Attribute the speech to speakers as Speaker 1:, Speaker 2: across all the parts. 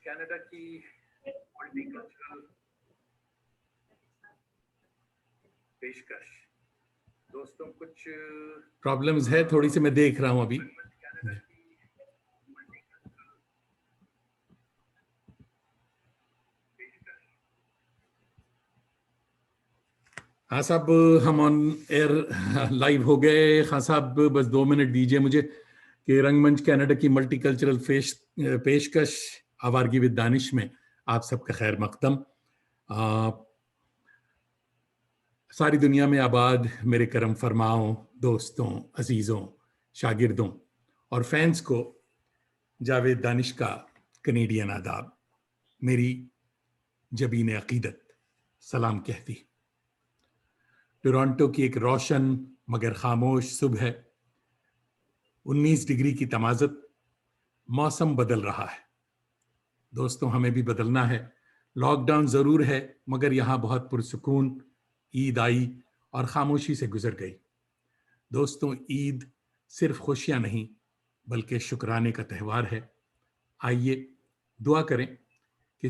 Speaker 1: Canada की multicultural पेशकश। दोस्तों कुछ प्रॉब्लम्स है थोड़ी सी, मैं देख रहा हूं अभी। हाँ साहब, हम ऑन एयर लाइव हो गए। हाँ साहब, बस 2 मिनट दीजिए मुझे कि रंगमंच कनाडा की मल्टीकल्चरल पेशकश आवारगी विद दानिश में आप सबका खैर मकदम। सारी दुनिया में आबाद मेरे करम फरमाओं दोस्तों, अजीज़ों, शागिर्दों और फैंस को जावेद दानिश का कनेडियन आदाब। मेरी जबीन अकीदत सलाम कहती। टोरंटो की एक रोशन मगर खामोश सुबह है। 19 डिग्री की तमाज़त, मौसम बदल रहा है। दोस्तों हमें भी बदलना है। लॉकडाउन ज़रूर है मगर यहाँ बहुत पुरसुकून ईद आई और खामोशी से गुजर गई। दोस्तों ईद सिर्फ खुशियाँ नहीं बल्कि शुक्राने का त्यौहार है। आइए दुआ करें कि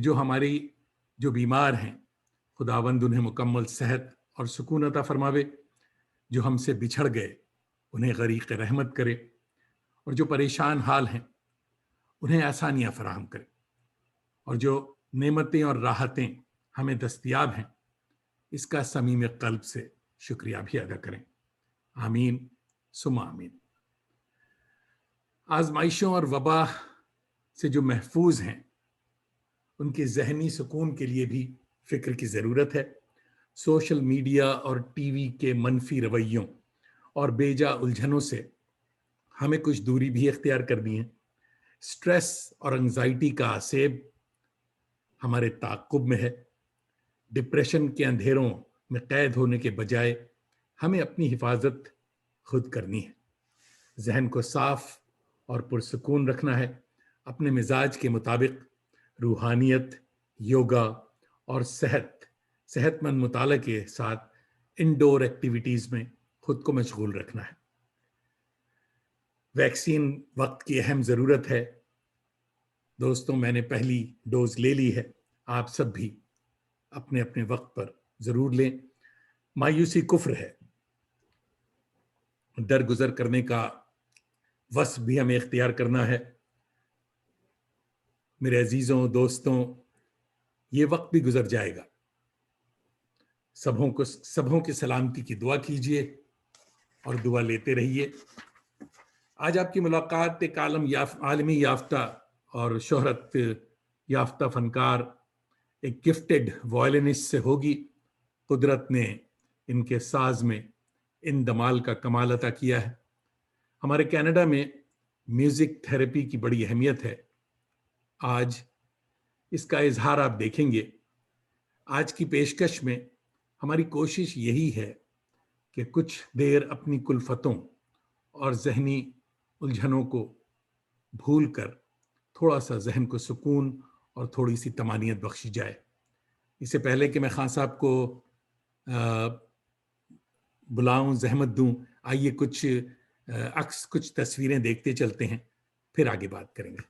Speaker 1: जो बीमार हैं खुदावंद उन्हें मुकम्मल सेहत और सुकून अता फरमावे। जो हमसे बिछड़ गए उन्हें गरीक़ रहमत करे और जो परेशान हाल हैं उन्हें आसानियाँ फराहम करे और जो नेमतें और राहतें हमें दस्तयाब हैं इसका समीम क़ल्ब से शुक्रिया भी अदा करें। आमीन सुमा आमीन। आजमाइशों और वबा से जो महफूज हैं उनके जहनी सुकून के लिए भी फिक्र की ज़रूरत है। सोशल मीडिया और टीवी के मनफी रवैयों और बेजा उलझनों से हमें कुछ दूरी भी इख्तियार करनी है। स्ट्रेस और एंजाइटी का आसेब हमारे ताक़ुब में है। डिप्रेशन के अंधेरों में कैद होने के बजाय हमें अपनी हिफाजत खुद करनी है। जहन को साफ और पुरसुकून रखना है। अपने मिजाज के मुताबिक रूहानियत, योगा और सेहतमंद मुताले के साथ इंडोर एक्टिविटीज़ में खुद को मशगूल रखना है। वैक्सीन वक्त की अहम ज़रूरत है। दोस्तों मैंने पहली डोज ले ली है। आप सब भी अपने अपने वक्त पर ज़रूर लें। मायूसी कुफ्र है। दरगुजर करने का वस भी हमें इख्तियार करना है। मेरे अजीज़ों दोस्तों, ये वक्त भी गुजर जाएगा। सबों की सलामती की दुआ कीजिए और दुआ लेते रहिए। आज आपकी मुलाकात एक आलमी याफ्ता और शोहरत याफ्ता फनकार, एक गिफ्टेड वायलिनिस्ट से होगी। कुदरत ने इनके साज में इन दमाल का कमाल अता किया है। हमारे कनाडा में म्यूज़िक थेरेपी की बड़ी अहमियत है। आज इसका इजहार आप देखेंगे। आज की पेशकश में हमारी कोशिश यही है कि कुछ देर अपनी कुल्फतों और जहनी उलझनों को भूलकर थोड़ा सा जहन को सुकून और थोड़ी सी तमानियत बख्शी जाए। इससे पहले कि मैं खान साहब को बुलाऊं, जहमत दूं, आइए कुछ तस्वीरें देखते चलते हैं, फिर आगे बात करेंगे।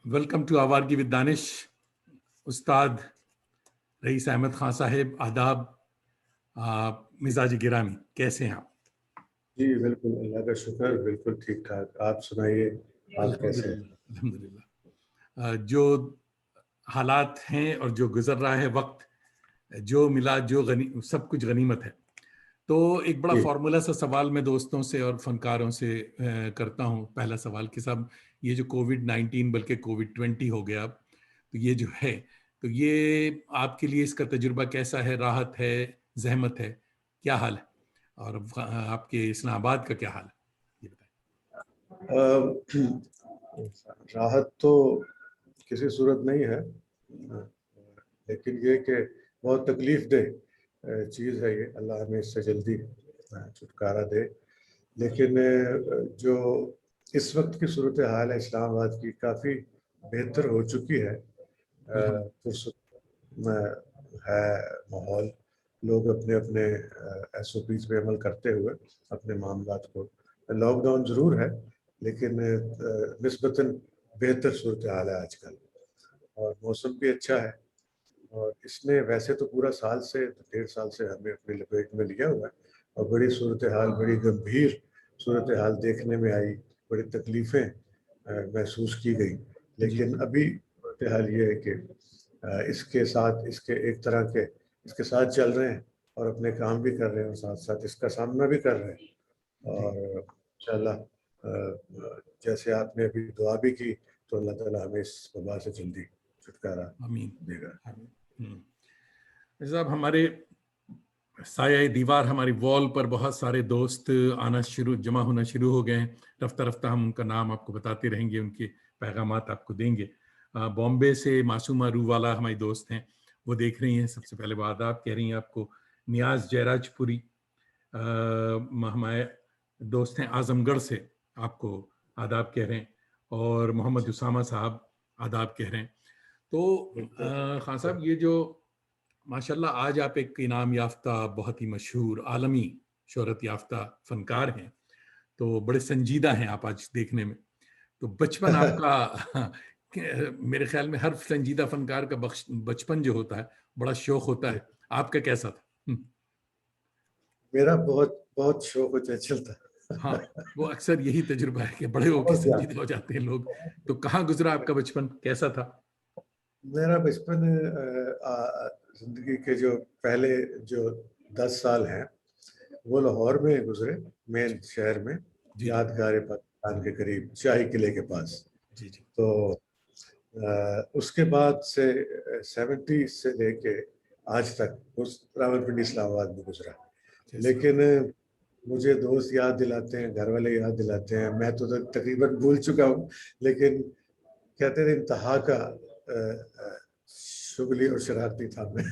Speaker 1: Welcome to Awaargi with Danish. उस्ताद रईस अहमद खान साहिब, आदाब। मिजाज गिरामी, कैसे हैं आप?
Speaker 2: जी बिल्कुल, अल्लाह का शुक्र, बिल्कुल ठीक ठाक। आप सुनाइए, आप कैसे हैं?
Speaker 1: अल्हम्दुलिल्लाह, अल्हम्दुलिल्लाह। जो हालात हैं और जो गुजर रहा है वक्त, जो मिला, जो सब कुछ गनीमत है। तो एक बड़ा
Speaker 2: जी
Speaker 1: फार्मूला सा सवाल मैं दोस्तों से और फनकारों से करता हूँ। पहला सवाल कि साहब, ये जो कोविड-19 बल्कि कोविड-20 हो गया अब, तो ये जो है, तो ये आपके लिए इसका तजुर्बा कैसा है? राहत है, ज़हमत है, क्या हाल है? और आपके इस्लामाबाद का क्या हाल है? ये बताएं।
Speaker 2: राहत तो किसी सूरत नहीं है, लेकिन ये कि बहुत तकलीफ दे चीज़ है ये। अल्लाह हमें इससे जल्दी छुटकारा दे। लेकिन जो इस वक्त की सूरत हाल है इस्लामाबाद की, काफ़ी बेहतर हो चुकी है। पुरसुत में है माहौल, लोग अपने अपने SOPs पे अमल करते हुए अपने मामलात को, लॉकडाउन ज़रूर है लेकिन निस्बतन बेहतर सूरत हाल है आजकल, और मौसम भी अच्छा है। और इसने वैसे तो पूरा साल से, 1.5 साल से हमें अपनी लपेट में लिया हुआ है, और बड़ी सूरत हाल, बड़ी गंभीर सूरत हाल देखने में आई, बड़ी तकलीफ़ें महसूस की गई। लेकिन अभी सूरत हाल ये है कि इसके साथ, इसके एक तरह के इसके साथ चल रहे हैं और अपने काम भी कर रहे हैं, और साथ साथ इसका सामना भी कर रहे हैं। और इंशाल्लाह जैसे आपने अभी दुआ भी की, तो अल्लाह ताला हमें इस वबा से जल्दी छुटकारा
Speaker 1: आमीन,
Speaker 2: देगा।
Speaker 1: आमीन। साहब, हमारे साया दीवार, हमारी वॉल पर बहुत सारे दोस्त जमा होना शुरू हो गए हैं। रफ्ता रफ्ता हम उनका नाम आपको बताते रहेंगे, उनके पैगामात आपको देंगे। बॉम्बे से मासूमा रूवाला हमारी दोस्त हैं, वो देख रही हैं। सबसे पहले वो आदाब कह रही हैं आपको। नियाज जयराजपुरी हमारे दोस्त हैं आजमगढ़ से, आपको आदाब कह रहे हैं। और मोहम्मद उसामा साहब आदाब कह रहे हैं। तो खान साहब, ये जो माशाल्लाह आज आप एक इनाम याफ्ता, बहुत ही मशहूर, आलमी शोहरत याफ्ता फनकार हैं, तो बड़े संजीदा हैं आप आज देखने में। तो बचपन आपका मेरे ख्याल में हर संजीदा फनकार का बचपन जो होता है बड़ा शौक होता है। आपका कैसा था?
Speaker 2: मेरा बहुत बहुत शौक होता चलता।
Speaker 1: हाँ, वो अक्सर यही तजुर्बा है कि बड़े होके
Speaker 2: बहुत
Speaker 1: संजीदे
Speaker 2: ज्यादा।
Speaker 1: हो जाते हैं लोग। तो कहाँ गुजरा आपका बचपन, कैसा था?
Speaker 2: मेरा बचपन, जिंदगी के जो पहले जो 10 साल हैं वो लाहौर में गुजरे, मेन शहर में,
Speaker 1: जी जी
Speaker 2: यादगार पाकिस्तान के करीब शाही किले के पास।
Speaker 1: जी जी।
Speaker 2: तो उसके बाद से 70 से लेके आज तक उस रावलपिंडी इस्लामाबाद में गुजरा।
Speaker 1: जैसे
Speaker 2: लेकिन मुझे दोस्त याद दिलाते हैं, घर वाले याद दिलाते हैं, मैं तो तकरीबन भूल चुका हूँ। लेकिन कहते थे इंतहा का शुगली और शरारती था मैं।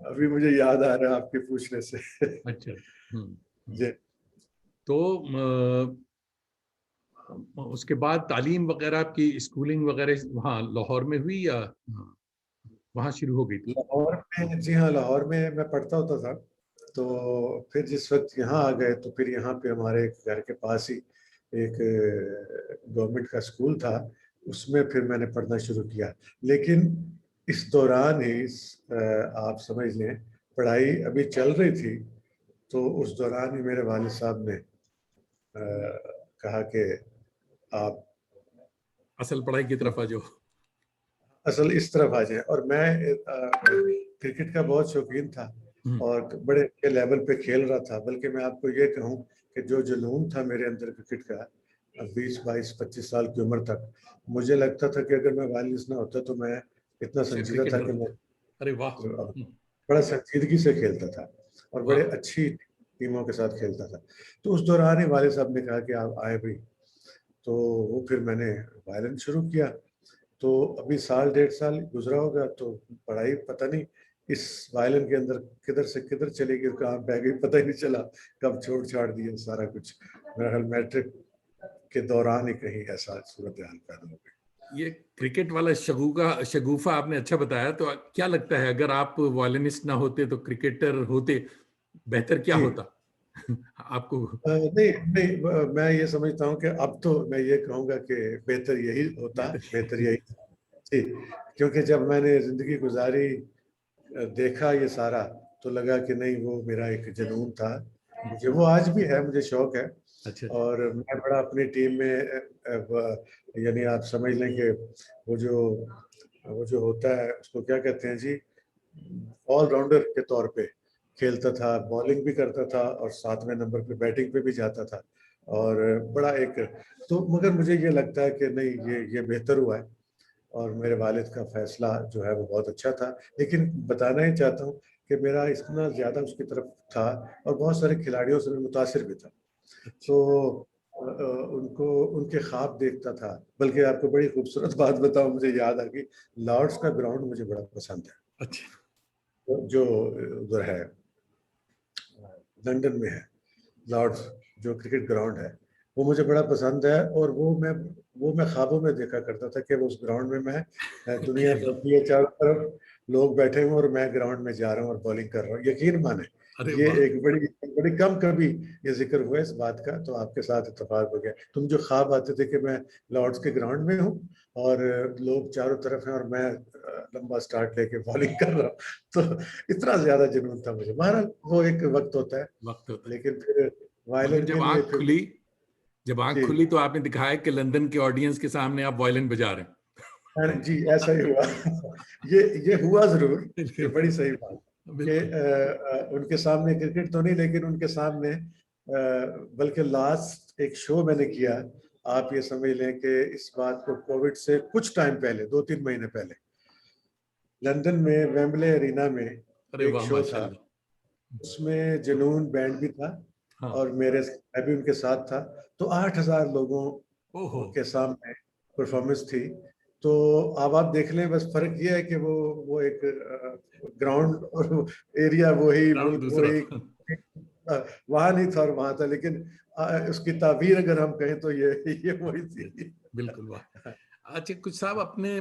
Speaker 2: अभी मुझे याद आ रहा है आपके पूछने से।
Speaker 1: अच्छा। हम्म।
Speaker 2: जी,
Speaker 1: तो उसके बाद तालीम वगैरह आपकी, स्कूलिंग वगैरह वहाँ लाहौर में हुई या वहाँ शुरू हो गई थी?
Speaker 2: लाहौर में, जी हाँ, लाहौर में मैं पढ़ता होता था। तो फिर जिस वक्त यहाँ आ गए, तो फिर यहाँ पे हमारे घर के पास ही एक गवर्नमेंट का स्कूल था, उसमें फिर मैंने पढ़ना शुरू किया। लेकिन इस दौरान ही आप समझ लें, पढ़ाई अभी चल रही थी, तो उस दौरान ही मेरे वालिद साहब ने कहा कि आप
Speaker 1: असल पढ़ाई की तरफ आ जाओ।
Speaker 2: असल इस तरफ आ जाए। और मैं क्रिकेट का बहुत शौकीन था
Speaker 1: हम्म।
Speaker 2: और बड़े अच्छे लेवल पे खेल रहा था। बल्कि मैं आपको ये कहूँ कि जो जुनून था मेरे अंदर क्रिकेट का, 20, 22, 25 साल की उम्र तक, मुझे लगता था कि अगर मैं वायलिस ना होता तो मैं इतना
Speaker 1: अच्छा,
Speaker 2: संजीदा था
Speaker 1: क्रिकेटर
Speaker 2: कि
Speaker 1: होते।
Speaker 2: मैं
Speaker 1: अरे वाह।
Speaker 2: बड़ा संजीदगी से खेलता था और बड़े
Speaker 1: वाह।
Speaker 2: अच्छी टीमों के साथ खेलता था। तो उस दौरान ही वालिद साहब ने कहा कि आप आए भाई। तो वो फिर मैंने वायलिन शुरू किया। तो अभी साल 1.5 साल गुजरा होगा, तो पढ़ाई पता नहीं इस वायलिन के अंदर किधर से किधर चली गई, कहाँ बह गई, पता ही नहीं चला। कब छोड़ छाड़ दिया सारा कुछ। मेरा ख्याल मैट्रिक के दौरान ही कहीं ऐसा सूरत हाल पैदा हो गई।
Speaker 1: ये क्रिकेट वाला शगुफा आपने अच्छा बताया। तो क्या लगता है, अगर आप वॉयलिनिस्ट ना होते तो क्रिकेटर होते, बेहतर क्या
Speaker 2: जी,
Speaker 1: होता? आपको?
Speaker 2: नहीं नहीं, मैं ये समझता हूँ कि अब तो मैं ये कहूँगा कि बेहतर यही होता, बेहतर यही जी। क्योंकि जब मैंने जिंदगी गुजारी, देखा ये सारा, तो लगा कि नहीं, वो मेरा एक जुनून था। मुझे वो आज भी है, मुझे शौक है।
Speaker 1: अच्छा।
Speaker 2: और मैं बड़ा अपनी टीम में यानी आप समझ लें कि वो जो होता है उसको क्या कहते हैं जी, ऑलराउंडर के तौर पे खेलता था, बॉलिंग भी करता था और 7वें नंबर पे बैटिंग पे भी जाता था। और बड़ा एक, तो मगर मुझे ये लगता है कि नहीं, ये बेहतर हुआ है। और मेरे वालिद का फैसला जो है वो बहुत अच्छा था। लेकिन बताना ही चाहता हूँ कि मेरा इतना ज़्यादा उसकी तरफ था, और बहुत सारे खिलाड़ियों से मैं मुतासिर भी था।
Speaker 1: अच्छा।
Speaker 2: तो उनको, उनके ख्वाब देखता था। बल्कि आपको बड़ी खूबसूरत बात बताऊं, मुझे याद आ गई, लॉर्ड्स का ग्राउंड मुझे बड़ा पसंद है,
Speaker 1: अच्छा।
Speaker 2: जो उधर है, लंदन में है लॉर्ड्स, जो क्रिकेट ग्राउंड है, वो मुझे बड़ा पसंद है। और वो मैं ख्वाबों में देखा करता था कि वो उस ग्राउंड में मैं, दुनिया
Speaker 1: खेल रहा हूँ।
Speaker 2: बैठी है चारों तरफ, लोग बैठे हुए और मैं ग्राउंड में जा रहा हूँ और बॉलिंग कर रहा हूँ। यकीन माने,
Speaker 1: अरे
Speaker 2: ये
Speaker 1: वाह!
Speaker 2: एक बड़ी बड़ी कम कभी ये जिक्र हुआ इस बात का, तो आपके साथ इत्तेफाक हो गया। तुम जो ख्वाब आते थे कि मैं लॉर्ड्स के ग्राउंड में हूँ और लोग चारों तरफ हैं और मैं लंबा स्टार्ट लेके बॉलिंग कर रहा हूँ, तो इतना ज्यादा जुनून था मुझे। बहरहाल वो एक वक्त होता है।
Speaker 1: वक्त होता है।
Speaker 2: लेकिन फिर
Speaker 1: मगर
Speaker 2: वायलिन के
Speaker 1: जब
Speaker 2: लिए
Speaker 1: आंख
Speaker 2: फिर
Speaker 1: खुली, जब आंख
Speaker 2: जी,
Speaker 1: खुली तो आपने दिखाया कि लंदन के ऑडियंस के सामने आप वायलिन बजा रहे
Speaker 2: अरे जी, ऐसा ही
Speaker 1: हैं।
Speaker 2: हुआ। ये हुआ जरूर, ये बड़ी सही बात कि
Speaker 1: बिल्कुल।
Speaker 2: उनके सामने क्रिकेट तो नहीं, लेकिन उनके सामने बल्कि लास्ट एक शो मैंने किया। आप ये समझ लें कि इस बात को कोविड से कुछ टाइम पहले, 2-3 महीने पहले, लंदन में वेम्बले एरिना में
Speaker 1: अरे
Speaker 2: एक
Speaker 1: वाह,
Speaker 2: शो था।
Speaker 1: माशाल्लाह।
Speaker 2: उसमें जुनून बैंड भी था
Speaker 1: हाँ।
Speaker 2: और मैं भी उनके साथ था। तो 8,000 लोगों
Speaker 1: ओहो।
Speaker 2: के सामने परफॉर्मेंस थी। तो अब आप देख लें, बस फर्क ये है कि वो एक ग्राउंड और एरिया वही,
Speaker 1: राउंड
Speaker 2: मुल्क
Speaker 1: दूसरा
Speaker 2: वही,
Speaker 1: था।
Speaker 2: वहां नहीं था और वहां था, लेकिन उसकी ताबीर अगर हम कहें तो ये वही
Speaker 1: जी,
Speaker 2: थी।
Speaker 1: बिल्कुल वाह। अच्छा, कुछ साहब अपने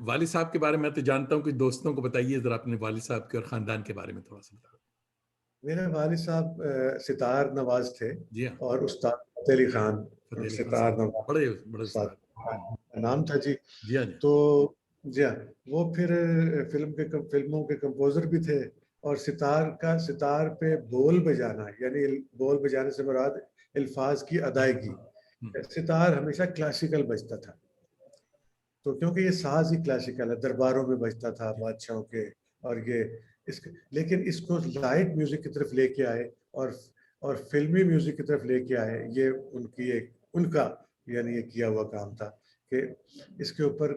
Speaker 1: वालिद साहब के बारे में मैं तो जानता हूँ, कुछ दोस्तों को बताइए जरा अपने वालिद साहब के और खानदान के बारे में थोड़ा सा बताओ।
Speaker 2: मेरे वालिद साहब सितार नवाज थे,
Speaker 1: जी हाँ।
Speaker 2: और उस्ताद फतेह अली खान
Speaker 1: फतेह अली खान
Speaker 2: सितार
Speaker 1: साहब
Speaker 2: नवाज
Speaker 1: बड़े बड़े
Speaker 2: उस्ताद
Speaker 1: उस्ताद।
Speaker 2: का नाम था जी।
Speaker 1: जी हाँ, जी हाँ।
Speaker 2: तो जी हाँ, वो फिर फिल्मों के कंपोजर भी थे। और सितार पे बोल बजाना, यानी बोल बजाने से मुराद अल्फाज की अदायगी।
Speaker 1: हम्म।
Speaker 2: सितार हमेशा क्लासिकल बजता था, तो क्योंकि ये साज ही क्लासिकल है, दरबारों में बजता था बादशाहों के। और ये लेकिन इसको लाइट म्यूजिक की तरफ लेके आए, और फिल्मी म्यूजिक की तरफ लेके आए। ये उनका यानी ये किया हुआ काम था कि इसके ऊपर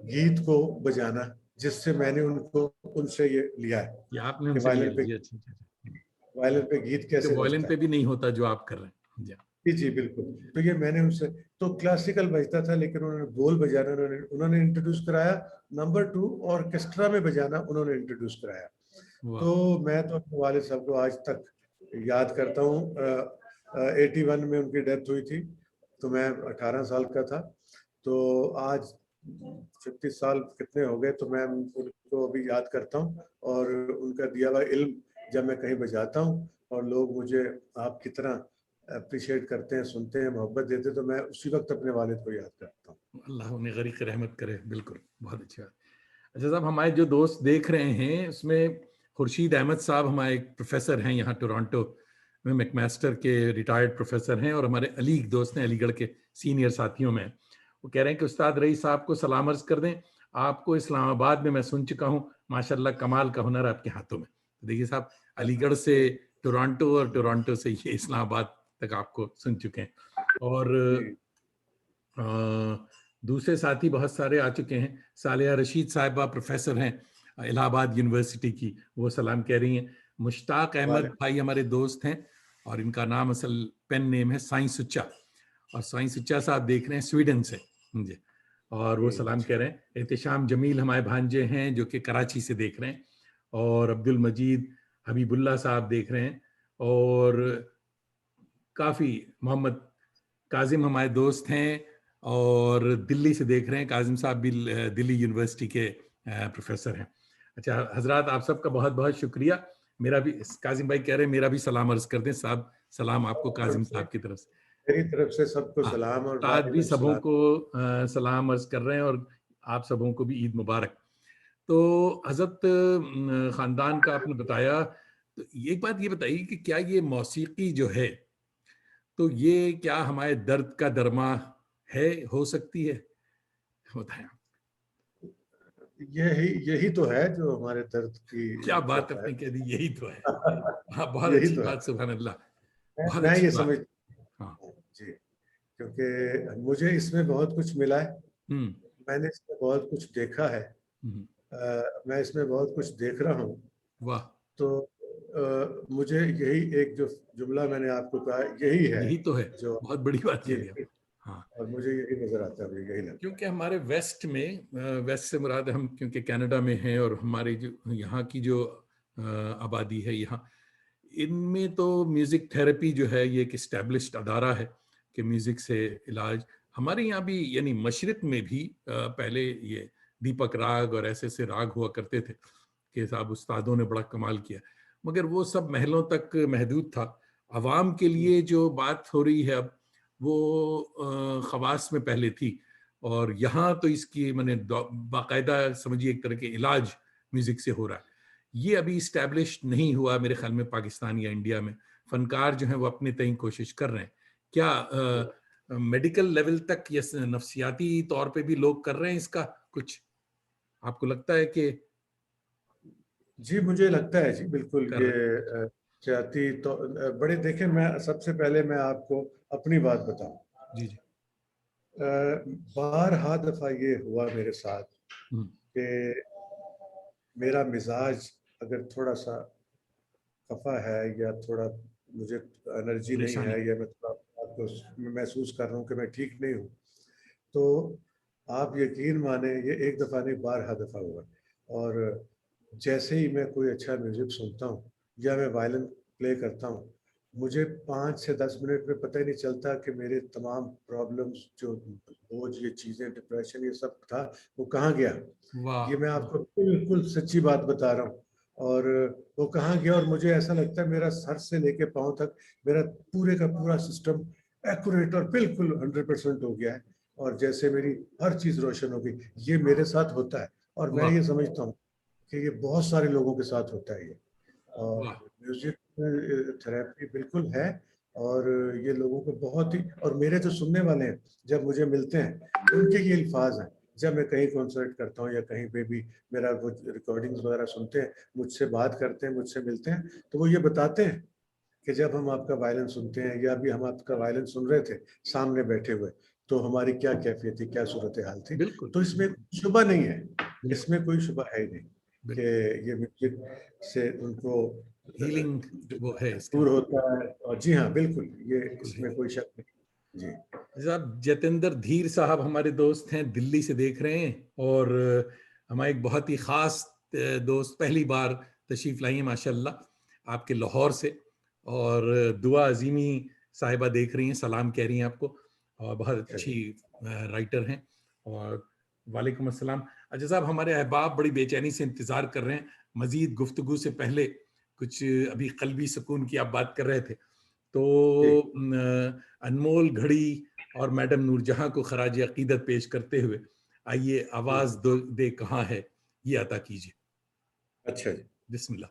Speaker 2: गीत को बजाना, जिससे मैंने उनसे ये लिया है
Speaker 1: ये आपने
Speaker 2: कि
Speaker 1: उनसे लिया जी। अच्छा अच्छा अच्छा।
Speaker 2: वायलिन पे गीत
Speaker 1: जो
Speaker 2: कैसे
Speaker 1: वायलिन
Speaker 2: बजता
Speaker 1: पे
Speaker 2: है।
Speaker 1: भी नहीं होता जो आप कर रहे हैं। जी हाँ।
Speaker 2: जी जी बिल्कुल। तो ये मैंने उनसे, तो क्लासिकल बजता था, लेकिन उन्होंने बोल बजाना उन्होंने इंट्रोड्यूस कराया। नंबर 2, ऑर्केस्ट्रा में बजाना उन्होंने इंट्रोड्यूस कराया।
Speaker 1: वाह।
Speaker 2: तो मैं तो अपने वालिद साहब को आज तक याद करता हूँ। 81 में उनकी डेथ हुई थी, तो मैं 18 साल का था। तो आज 36 साल कितने हो गए, तो मैं उनको अभी याद करता हूँ। और उनका दिया हुआ इल्म जब मैं कहीं बजाता हूँ और लोग मुझे आप कितना अप्रिशिएट करते हैं, सुनते हैं, मोहब्बत देते हैं, तो मैं उसी वक्त अपने वालिद को याद करता हूँ।
Speaker 1: अल्लाह उन्हें गरीक रहमत करे। बिल्कुल, बहुत अच्छी बात। अच्छा साहब, हमारे जो दोस्त देख रहे हैं उसमें खुर्शीद अहमद साहब हमारे एक प्रोफेसर हैं यहाँ टोरंटो में, मैकमास्टर के रिटायर्ड प्रोफेसर हैं और हमारे अली दोस्त हैं, अलीगढ़ के सीनियर साथियों में। वो कह रहे हैं कि उस्ताद रईस साहब को सलाम अर्ज कर दें, आपको इस्लामाबाद में मैं सुन चुका हूँ, माशाल्लाह कमाल का हुनर आपके हाथों में। तो देखिए साहब, अलीगढ़ से टोरंटो और टोरंटो से ये इस्लामाबाद तक आपको सुन चुके हैं। और
Speaker 2: जी
Speaker 1: अ, दूसरे साथी बहुत सारे आ चुके हैं। सालिया रशीद साहिबा प्रोफेसर हैं इलाहाबाद यूनिवर्सिटी की, वो सलाम कह रही हैं। मुश्ताक
Speaker 2: वाले
Speaker 1: अहमद भाई हमारे दोस्त हैं और इनका नाम असल पेन नेम है साईं सुच्चा, और साईं सुच्चा साहब देख रहे हैं स्वीडन से जी। और वो सलाम कह रहे हैं। एहतिशाम जमील हमारे भांजे हैं जो कि कराची से देख रहे हैं, और अब्दुल मजीद हबीबुल्ला साहब देख रहे हैं, और काफ़ी मोहम्मद काजिम हमारे दोस्त हैं और दिल्ली से देख रहे हैं। काजिम साहब भी दिल्ली यूनिवर्सिटी के प्रोफेसर हैं। अच्छा हजरात, आप सबका बहुत बहुत शुक्रिया। मेरा भी, काजिम भाई कह रहे हैं मेरा भी सलाम अर्ज कर दें साहब, सलाम आपको काजिम
Speaker 2: तरफ से
Speaker 1: साहब की तरफ से।
Speaker 2: मेरी तरफ से सबको
Speaker 1: हाँ,
Speaker 2: सलाम और
Speaker 1: उस्ताद भी
Speaker 2: वालेकुम
Speaker 1: सबों
Speaker 2: सलाम।
Speaker 1: को सलाम अर्ज कर रहे हैं और आप सबों को भी ईद मुबारक। तो हज़रत ख़ानदान का आपने बताया, तो एक बात ये बताइए कि क्या ये मौसीकी जो है, तो ये क्या हमारे दर्द का दरमा है, हो सकती है? बताएं आप।
Speaker 2: यही यही तो है जो हमारे दर्द की
Speaker 1: क्या बात
Speaker 2: वजह
Speaker 1: आपने कह दी, यही तो है।
Speaker 2: है।
Speaker 1: हाँ, बहुत
Speaker 2: यही
Speaker 1: अच्छी
Speaker 2: तो है।
Speaker 1: बात, सुभान अल्लाह, बहुत
Speaker 2: मैं
Speaker 1: अच्छी
Speaker 2: ये
Speaker 1: बात।
Speaker 2: समझ
Speaker 1: हाँ।
Speaker 2: जी, क्योंकि मुझे इसमें बहुत कुछ मिला है,
Speaker 1: हुँ,
Speaker 2: मैंने इसमें बहुत कुछ देखा है,
Speaker 1: हुँ,
Speaker 2: मैं इसमें बहुत कुछ देख रहा हूँ।
Speaker 1: वाह!
Speaker 2: तो मुझे यही एक जो जुमला मैंने आपको कहा यही है
Speaker 1: यही तो है,
Speaker 2: जो
Speaker 1: बहुत बड़ी बात कह दी आप।
Speaker 2: ये
Speaker 1: हाँ,
Speaker 2: और मुझे यही नजर आता है, मुझे यही लगता है।
Speaker 1: क्योंकि हमारे वेस्ट में वेस्ट से मुराद हम क्योंकि कनाडा में हैं और हमारी जो यहाँ की जो आबादी है यहाँ, इनमें तो म्यूज़िक थेरेपी जो है ये एक एस्टेब्लिश्ड अदारा है कि म्यूज़िक से इलाज। हमारे यहाँ भी यानी मशरिक़ में भी पहले ये दीपक राग और ऐसे-ऐसे राग हुआ करते थे कि साहब उस्तादों ने बड़ा कमाल किया। मगर वो सब महलों तक महदूद था। अवाम के लिए जो बात हो रही है अब, वो ख़वास में पहले थी और यहाँ तो इसकी माने बाकायदा समझिए एक तरह के इलाज म्यूज़िक से हो रहा है। ये अभी इस्टैब्लिश्ड नहीं हुआ मेरे ख्याल में पाकिस्तान या इंडिया में। फ़नकार जो हैं वो अपने तईं कोशिश कर रहे हैं। क्या मेडिकल लेवल तक या नफ्सियाती तौर पे भी लोग कर रहे हैं इसका कुछ? आपको लगता है कि
Speaker 2: जी, मुझे लगता है जी, बिल्कुल
Speaker 1: कर
Speaker 2: ये
Speaker 1: रहे हैं?
Speaker 2: जाति तो बड़े देखें, मैं सबसे पहले मैं आपको अपनी बात बताऊं।
Speaker 1: जी, जी।
Speaker 2: बारहा दफा ये हुआ मेरे साथ
Speaker 1: हुँ,
Speaker 2: कि मेरा मिजाज अगर थोड़ा सा खफा है या थोड़ा मुझे एनर्जी नहीं है
Speaker 1: परेशानी।
Speaker 2: या मैं थोड़ा आपको महसूस कर रहा हूँ कि मैं ठीक नहीं हूँ, तो आप यकीन माने ये एक दफ़ा नहीं, बारहा दफ़ा हुआ। और जैसे ही मैं कोई अच्छा म्यूज़िक सुनता हूँ या मैं वायलिन प्ले करता हूँ, मुझे 5 से 10 मिनट में पता ही नहीं चलता कि मेरे तमाम प्रॉब्लम्स जो बोझ, ये चीज़ें, डिप्रेशन, ये सब था, वो कहाँ गया।
Speaker 1: वाह!
Speaker 2: ये मैं
Speaker 1: वाह!
Speaker 2: आपको बिल्कुल सच्ची बात बता रहा हूँ। और वो कहाँ गया, और मुझे ऐसा लगता है मेरा सर से लेके पाँव तक मेरा पूरे का पूरा सिस्टम एक्यूरेट और बिल्कुल 100% हो गया है, और जैसे मेरी हर चीज़ रोशन हो गई। ये मेरे साथ होता है और मैं
Speaker 1: वाह!
Speaker 2: ये समझता हूँ कि ये बहुत सारे लोगों के साथ होता है ये। और
Speaker 1: वाह!
Speaker 2: म्यूज़िक थेरेपी बिल्कुल है, और ये लोगों को बहुत ही, और मेरे जो सुनने वाले हैं जब मुझे मिलते हैं, उनके ये अल्फाज हैं। जब मैं कहीं कॉन्सर्ट करता हूँ या कहीं पे भी मेरा वो रिकॉर्डिंग्स वगैरह सुनते हैं, मुझसे बात करते हैं, मुझसे मिलते हैं, तो वो ये बताते हैं कि जब हम आपका वायलिन सुनते हैं या अभी हम आपका वायलिन सुन रहे थे सामने बैठे हुए, तो हमारी क्या कैफियत थी, क्या सूरत हाल थी।
Speaker 1: बिल्कुल,
Speaker 2: तो इसमें
Speaker 1: बिल्कुल,
Speaker 2: शुबा नहीं है,
Speaker 1: बिल्कुल,
Speaker 2: इसमें कोई शुबा है ही नहीं कि
Speaker 1: बिल्कुल।
Speaker 2: ये म्यूजिक से उनको
Speaker 1: हीलिंग वो है इसके
Speaker 2: दूर
Speaker 1: अंदर,
Speaker 2: होता है। और जी हाँ, बिल्कुल, ये
Speaker 1: बिल्कुल है।
Speaker 2: इसमें कोई शक नहीं। जी।
Speaker 1: साहब जतेंद्र धीर साहब हमारे दोस्त हैं, दिल्ली से देख रहे हैं और हमारे एक बहुत ही ख़ास दोस्त पहली बार तशरीफ़ लाई हैं माशाल्लाह आपके लाहौर से, और दुआ अज़ीमी साहिबा देख रही हैं, सलाम कह रही हैं आपको और बहुत
Speaker 2: अच्छा
Speaker 1: अच्छी
Speaker 2: जी।
Speaker 1: राइटर हैं। और वालेकुम अस्सलाम। अच्छा साहब, हमारे अहबाब बड़ी बेचैनी से इंतज़ार कर रहे हैं। मज़ीद गुफ्तगू से पहले कुछ अभी क़ल्बी सुकून की आप बात कर रहे थे,
Speaker 2: जी।
Speaker 1: तो अनमोल घड़ी और मैडम नूरजहां को खराज अकीदत पेश करते हुए आइए आवाज दो दे कहाँ है ये अता कीजिए।
Speaker 2: अच्छा जी।
Speaker 1: बिस्मिल्लाह।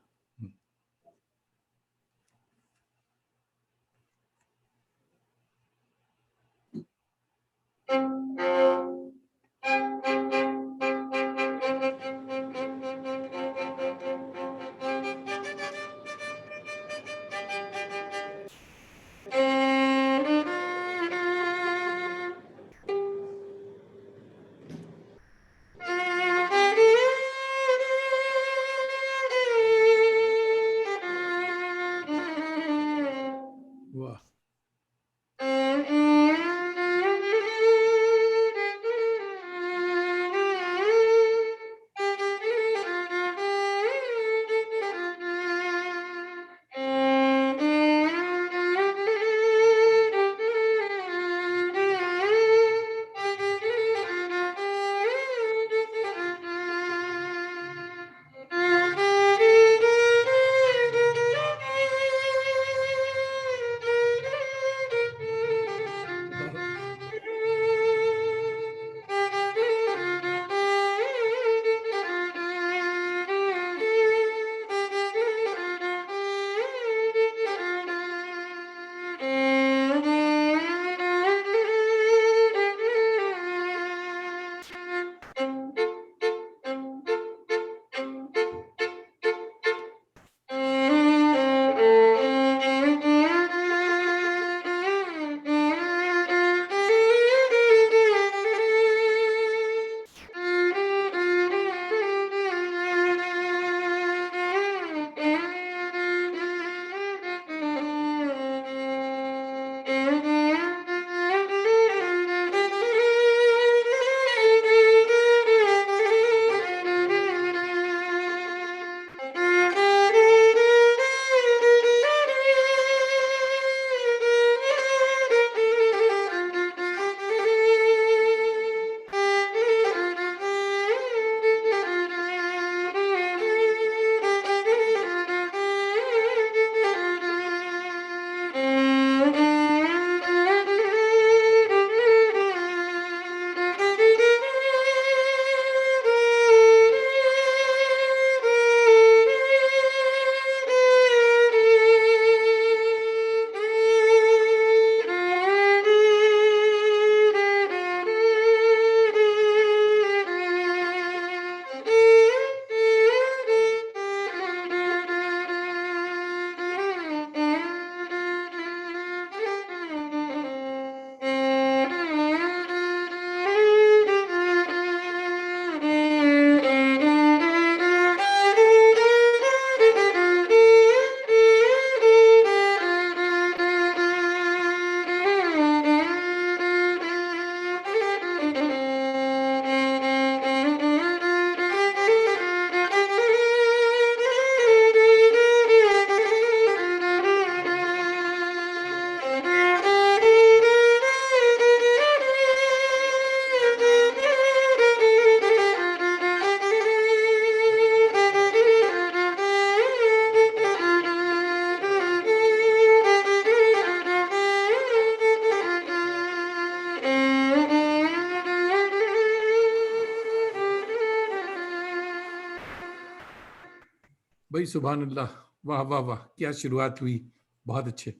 Speaker 1: वही सुभान अल्लाह, वाह वाह वाह, क्या शुरुआत हुई, बहुत अच्छे।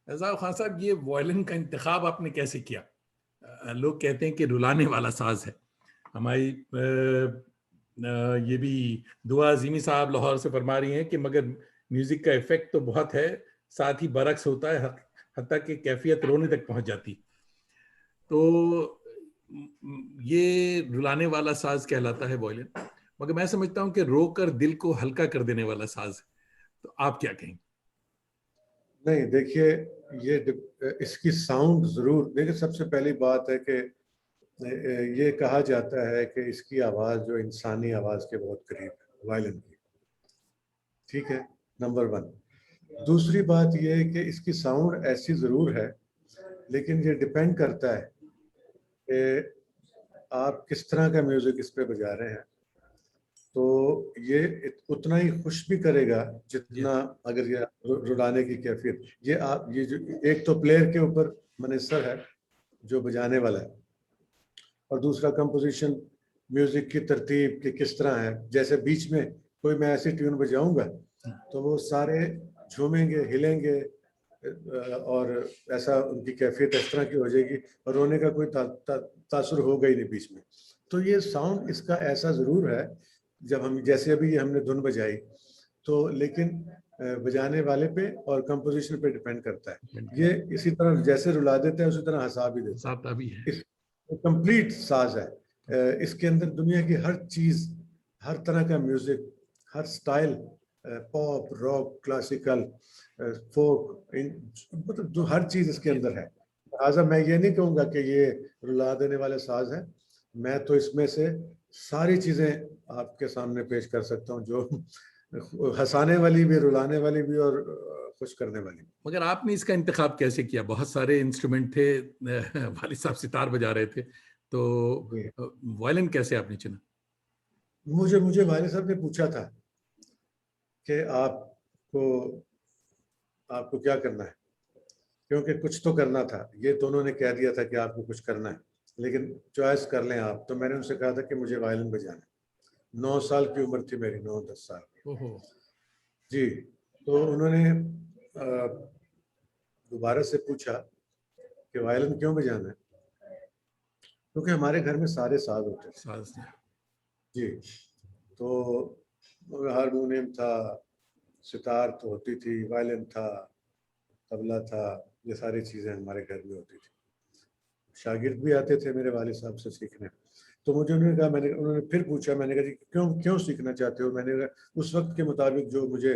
Speaker 1: एजाज खान साहब, ये वायलिन का इंतखाब आपने कैसे किया? लोग कहते हैं कि रुलाने वाला साज है। हमारी ये भी दुआ अजीमी साहब लाहौर से फरमा रही हैं कि मगर म्यूजिक का इफेक्ट तो बहुत है, साथ ही बरक्स होता है, हत्ता कि कैफियत रोने तक पहुंच जाती। तो ये रुलाने वाला साज कहलाता है वायलिन, मगर मैं समझता हूं कि रोकर दिल को हल्का कर देने वाला साज है। तो आप क्या कहेंगे?
Speaker 2: नहीं, देखिए, इसकी साउंड जरूर देखिए, सबसे पहली बात है कि ये कहा जाता है कि इसकी आवाज़ जो इंसानी आवाज़ के बहुत करीब है वायलिन की। ठीक है, नंबर वन। दूसरी बात ये है कि इसकी साउंड ऐसी ज़रूर है, लेकिन ये डिपेंड करता है कि आप किस तरह का म्यूज़िक इस पे बजा रहे हैं। तो ये उतना ही खुश भी करेगा जितना अगर ये रुलाने की कैफियत, ये जो एक तो प्लेयर के ऊपर मुनहसर है जो बजाने वाला है, और दूसरा कंपोजिशन, म्यूजिक की तरतीब कि किस तरह है। जैसे बीच में कोई मैं ऐसी ट्यून बजाऊंगा तो वो सारे झूमेंगे, हिलेंगे, और ऐसा उनकी कैफियत इस तरह की हो जाएगी और रोने का कोई तासुर होगा ही नहीं बीच में। तो ये साउंड इसका ऐसा ज़रूर है, जब हम जैसे अभी हमने धुन बजाई तो, लेकिन बजाने वाले पे और कंपोजिशन पे डिपेंड करता है। ये इसी तरह जैसे रुला देता है उसी तरह हंसा भी देता है।
Speaker 1: भी है।
Speaker 2: इस कंप्लीट साज है। इसके अंदर दुनिया की हर चीज, हर तरह का म्यूजिक, हर स्टाइल, पॉप, रॉक, क्लासिकल, फोक, मतलब हर चीज इसके अंदर है। लिहाजा मैं ये नहीं कहूँगा कि ये रुला देने वाले साज है। मैं तो इसमें से सारी चीजें आपके सामने पेश कर सकता हूँ, जो हंसाने वाली भी, रुलाने वाली भी और खुश करने वाली भी।
Speaker 1: मगर आपने इसका इंतखाब कैसे किया? बहुत सारे इंस्ट्रूमेंट थे, वालिद साहब सितार बजा रहे थे, तो वायलिन कैसे आपने चुना?
Speaker 2: मुझे मुझे वालिद साहब ने पूछा था कि आपको आपको क्या करना है, क्योंकि कुछ तो करना था। ये तो उन्होंने कह दिया था कि आपको कुछ करना है, लेकिन चॉइस कर लें आप। तो मैंने उनसे कहा था कि मुझे वायलिन बजाना है। 9 साल की उम्र थी मेरी, 9-10 साल की।
Speaker 1: ओहो।
Speaker 2: जी। तो उन्होंने दोबारा से पूछा कि वायलिन क्यों बजाना है, क्योंकि हमारे घर में सारे साज होते थे।
Speaker 1: साज थे।
Speaker 2: जी। तो हारमोनियम था, सितार तो होती थी, वायलिन था, तबला था, ये सारी चीज़ें हमारे घर में होती थी। शागिर्द भी आते थे मेरे वालिद साहब से सीखने। तो मुझे उन्होंने कहा, उन्होंने फिर पूछा, मैंने कहा जी क्यों क्यों सीखना चाहते हो? मैंने कहा उस वक्त के मुताबिक जो मुझे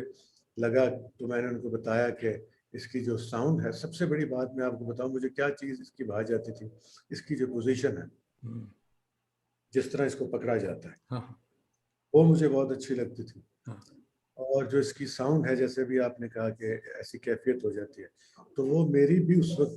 Speaker 2: लगा, तो मैंने उनको बताया कि इसकी जो साउंड है, सबसे बड़ी बात मैं आपको बताऊं, मुझे क्या चीज़ इसकी भा जाती थी, इसकी जो पोजीशन है, जिस तरह इसको पकड़ा जाता है,
Speaker 1: हाँ,
Speaker 2: वो मुझे बहुत अच्छी लगती थी।
Speaker 1: हाँ।
Speaker 2: और जो इसकी साउंड है, जैसे भी आपने कहा कि ऐसी कैफियत हो जाती है, तो वो मेरी भी उस वक्त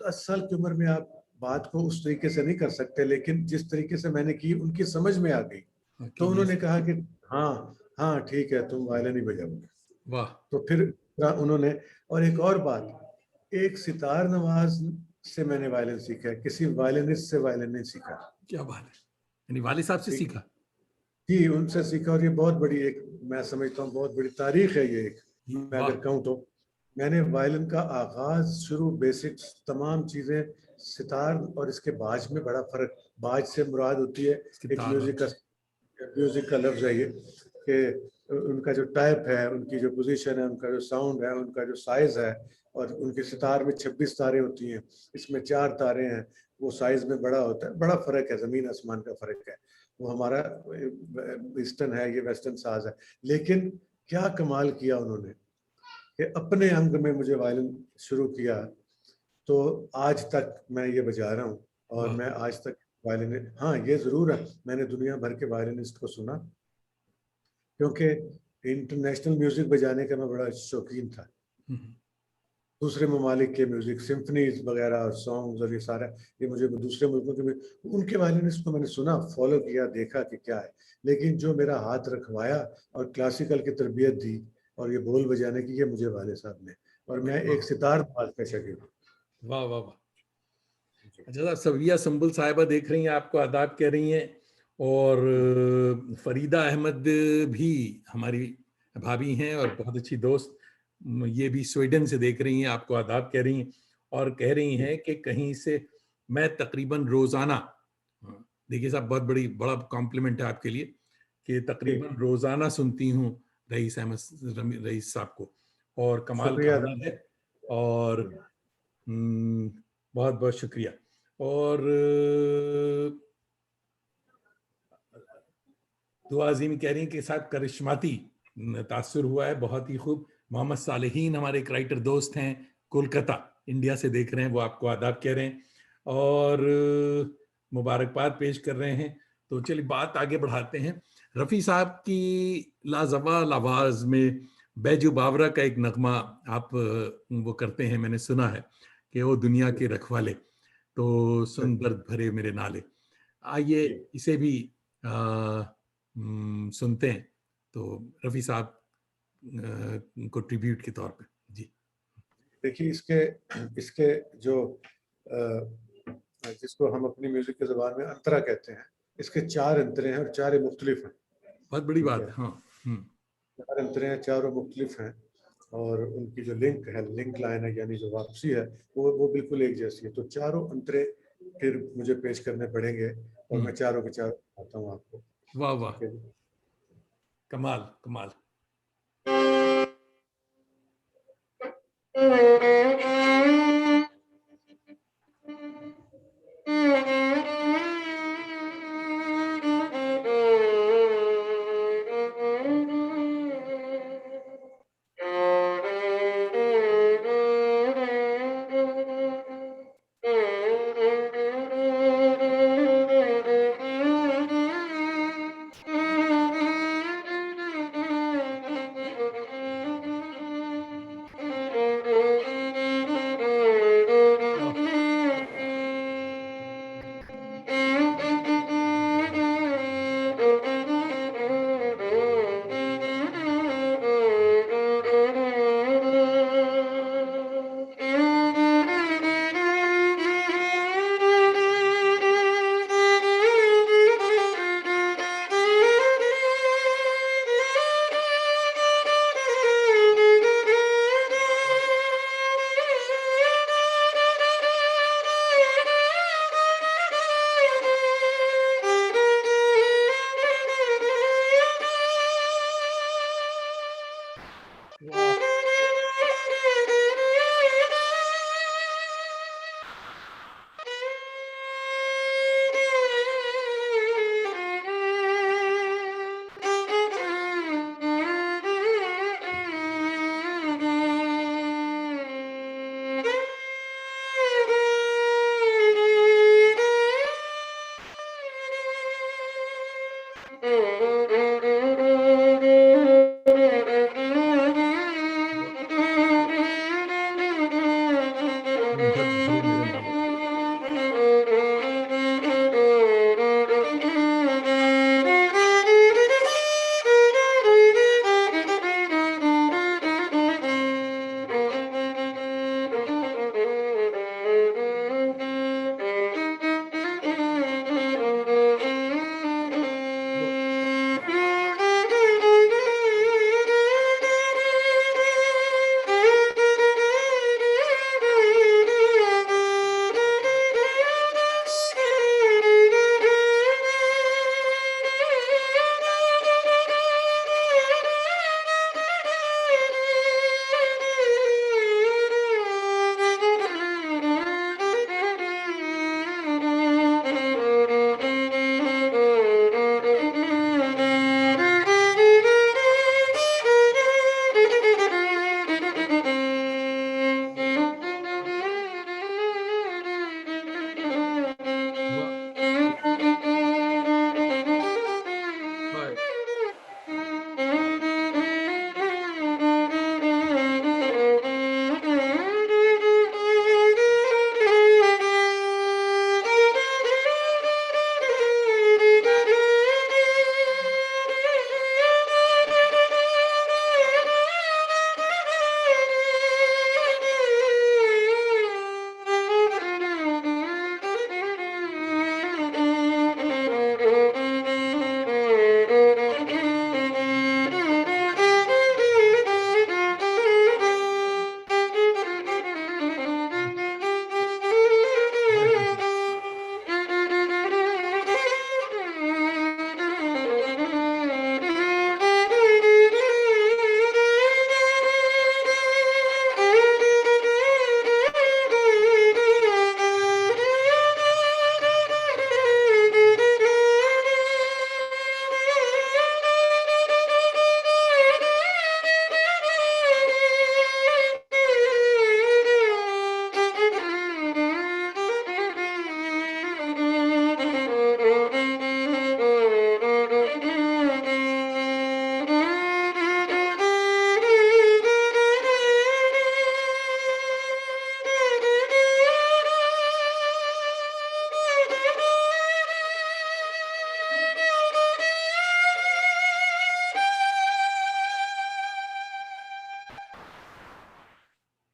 Speaker 2: 10 साल की उम्र में आप बात को उस तरीके से नहीं कर सकते, लेकिन जिस तरीके से मैंने की उनकी समझ में आ गई। तो उन्होंने कहा कि हाँ हाँ ठीक है, तुम वायलिन ही बजाओगे।
Speaker 1: वाह।
Speaker 2: तो फिर उन्होंने, और एक और बात, एक सितार नवाज से मैंने वायलिन सीखा है, किसी वायलिनिस्ट से वायलिन नहीं सीखा।
Speaker 1: क्या बात है, यानी वालिद साहब से
Speaker 2: ठीक।
Speaker 1: सीखा?
Speaker 2: जी, उनसे सीखा, और ये बहुत बड़ी एक, मैं समझता हूँ बहुत बड़ी तारीख है ये एक। मैं
Speaker 1: वाह।
Speaker 2: अगर कहूँ तो मैंने वायलिन का आगाज शुरू, बेसिक्स, तमाम चीजें, सितार और इसके बाज में बड़ा फर्क। बाज से मुराद होती है एक म्यूजिक का लफ्ज है ये, कि उनका जो टाइप है, उनकी जो पोजीशन है, उनका जो साउंड है, उनका जो साइज है। और उनके सितार में 26 तारे होती हैं, इसमें 4 तारे हैं, वो साइज में बड़ा होता है। बड़ा फर्क है, जमीन आसमान का फर्क है। वो हमारा ईस्टर्न है, ये वेस्टर्न साज है। लेकिन क्या कमाल किया उन्होंने कि अपने अंग में मुझे वायलिन शुरू किया, तो आज तक मैं ये बजा रहा हूँ। और मैं आज तक वायलिन, हाँ ये जरूर है, मैंने दुनिया भर के वायलिनिस्ट को सुना, क्योंकि इंटरनेशनल म्यूजिक बजाने का मैं बड़ा शौकीन था। दूसरे ममालिक के म्यूजिक, सिम्फनीज वगैरह, सॉन्ग्स और ये सारा, ये मुझे दूसरे मुल्कों के, उनके वायलिनिस्ट को मैंने सुना, फॉलो किया, देखा कि क्या है। लेकिन जो मेरा हाथ रखवाया और क्लासिकल की तरबियत दी और ये बोल बजाने की, ये मुझे वाले साहब ने। और मैं एक सितार नवाज का शागिर्द हूँ।
Speaker 1: वाह वाह वाह। अच्छा, सविया संबुल साहिबा देख रही हैं आपको, आदाब कह रही हैं, और फरीदा अहमद भी हमारी भाभी हैं और बहुत अच्छी दोस्त, ये भी स्वीडन से देख रही हैं, आपको आदाब कह रही हैं और कह रही हैं कि कहीं से मैं तकरीबन रोजाना, देखिए साहब बहुत बड़ा कॉम्प्लीमेंट है आपके लिए कि तकरीबन रोजाना सुनती हूँ रईस साहब को, और कमाल का
Speaker 2: शुक्रिया
Speaker 1: हुनर है और बहुत बहुत शुक्रिया। और दुआ अजीम कह रही हैं कि साहब करिश्माती तासुर हुआ है, बहुत ही खूब। मोहम्मद सालेहीन हमारे एक राइटर दोस्त हैं, कोलकाता इंडिया से देख रहे हैं, वो आपको आदाब कह रहे हैं और मुबारकबाद पेश कर रहे हैं। तो चलिए बात आगे बढ़ाते हैं। रफ़ी साहब की लाजवाल आवाज़ में बैजू बावरा का एक नगमा आप वो करते हैं, मैंने सुना है कि वो दुनिया के रखवाले, तो सुन दर्द भरे मेरे नाले। आइए इसे भी सुनते हैं, तो रफ़ी साहब को ट्रिब्यूट के तौर पे। जी
Speaker 2: देखिए, इसके इसके जो जिसको हम अपनी म्यूजिक के ज़बान में अंतरा कहते हैं, इसके 4 अंतरे हैं और 4 मुख्तलिफ हैं।
Speaker 1: बहुत बड़ी
Speaker 2: ठीक
Speaker 1: बात
Speaker 2: है,
Speaker 1: है। हाँ
Speaker 2: 4 अंतरे हैं, चारों मुख्तलिफ हैं और उनकी जो लिंक है, लिंक लाइन है, यानी जो वापसी है, वो बिल्कुल एक जैसी है। तो चारों अंतरे फिर मुझे पेश करने पड़ेंगे और मैं चारों के चारों आता हूँ आपको।
Speaker 1: वाह वाह,
Speaker 2: ठीक है जी।
Speaker 1: कमाल कमाल।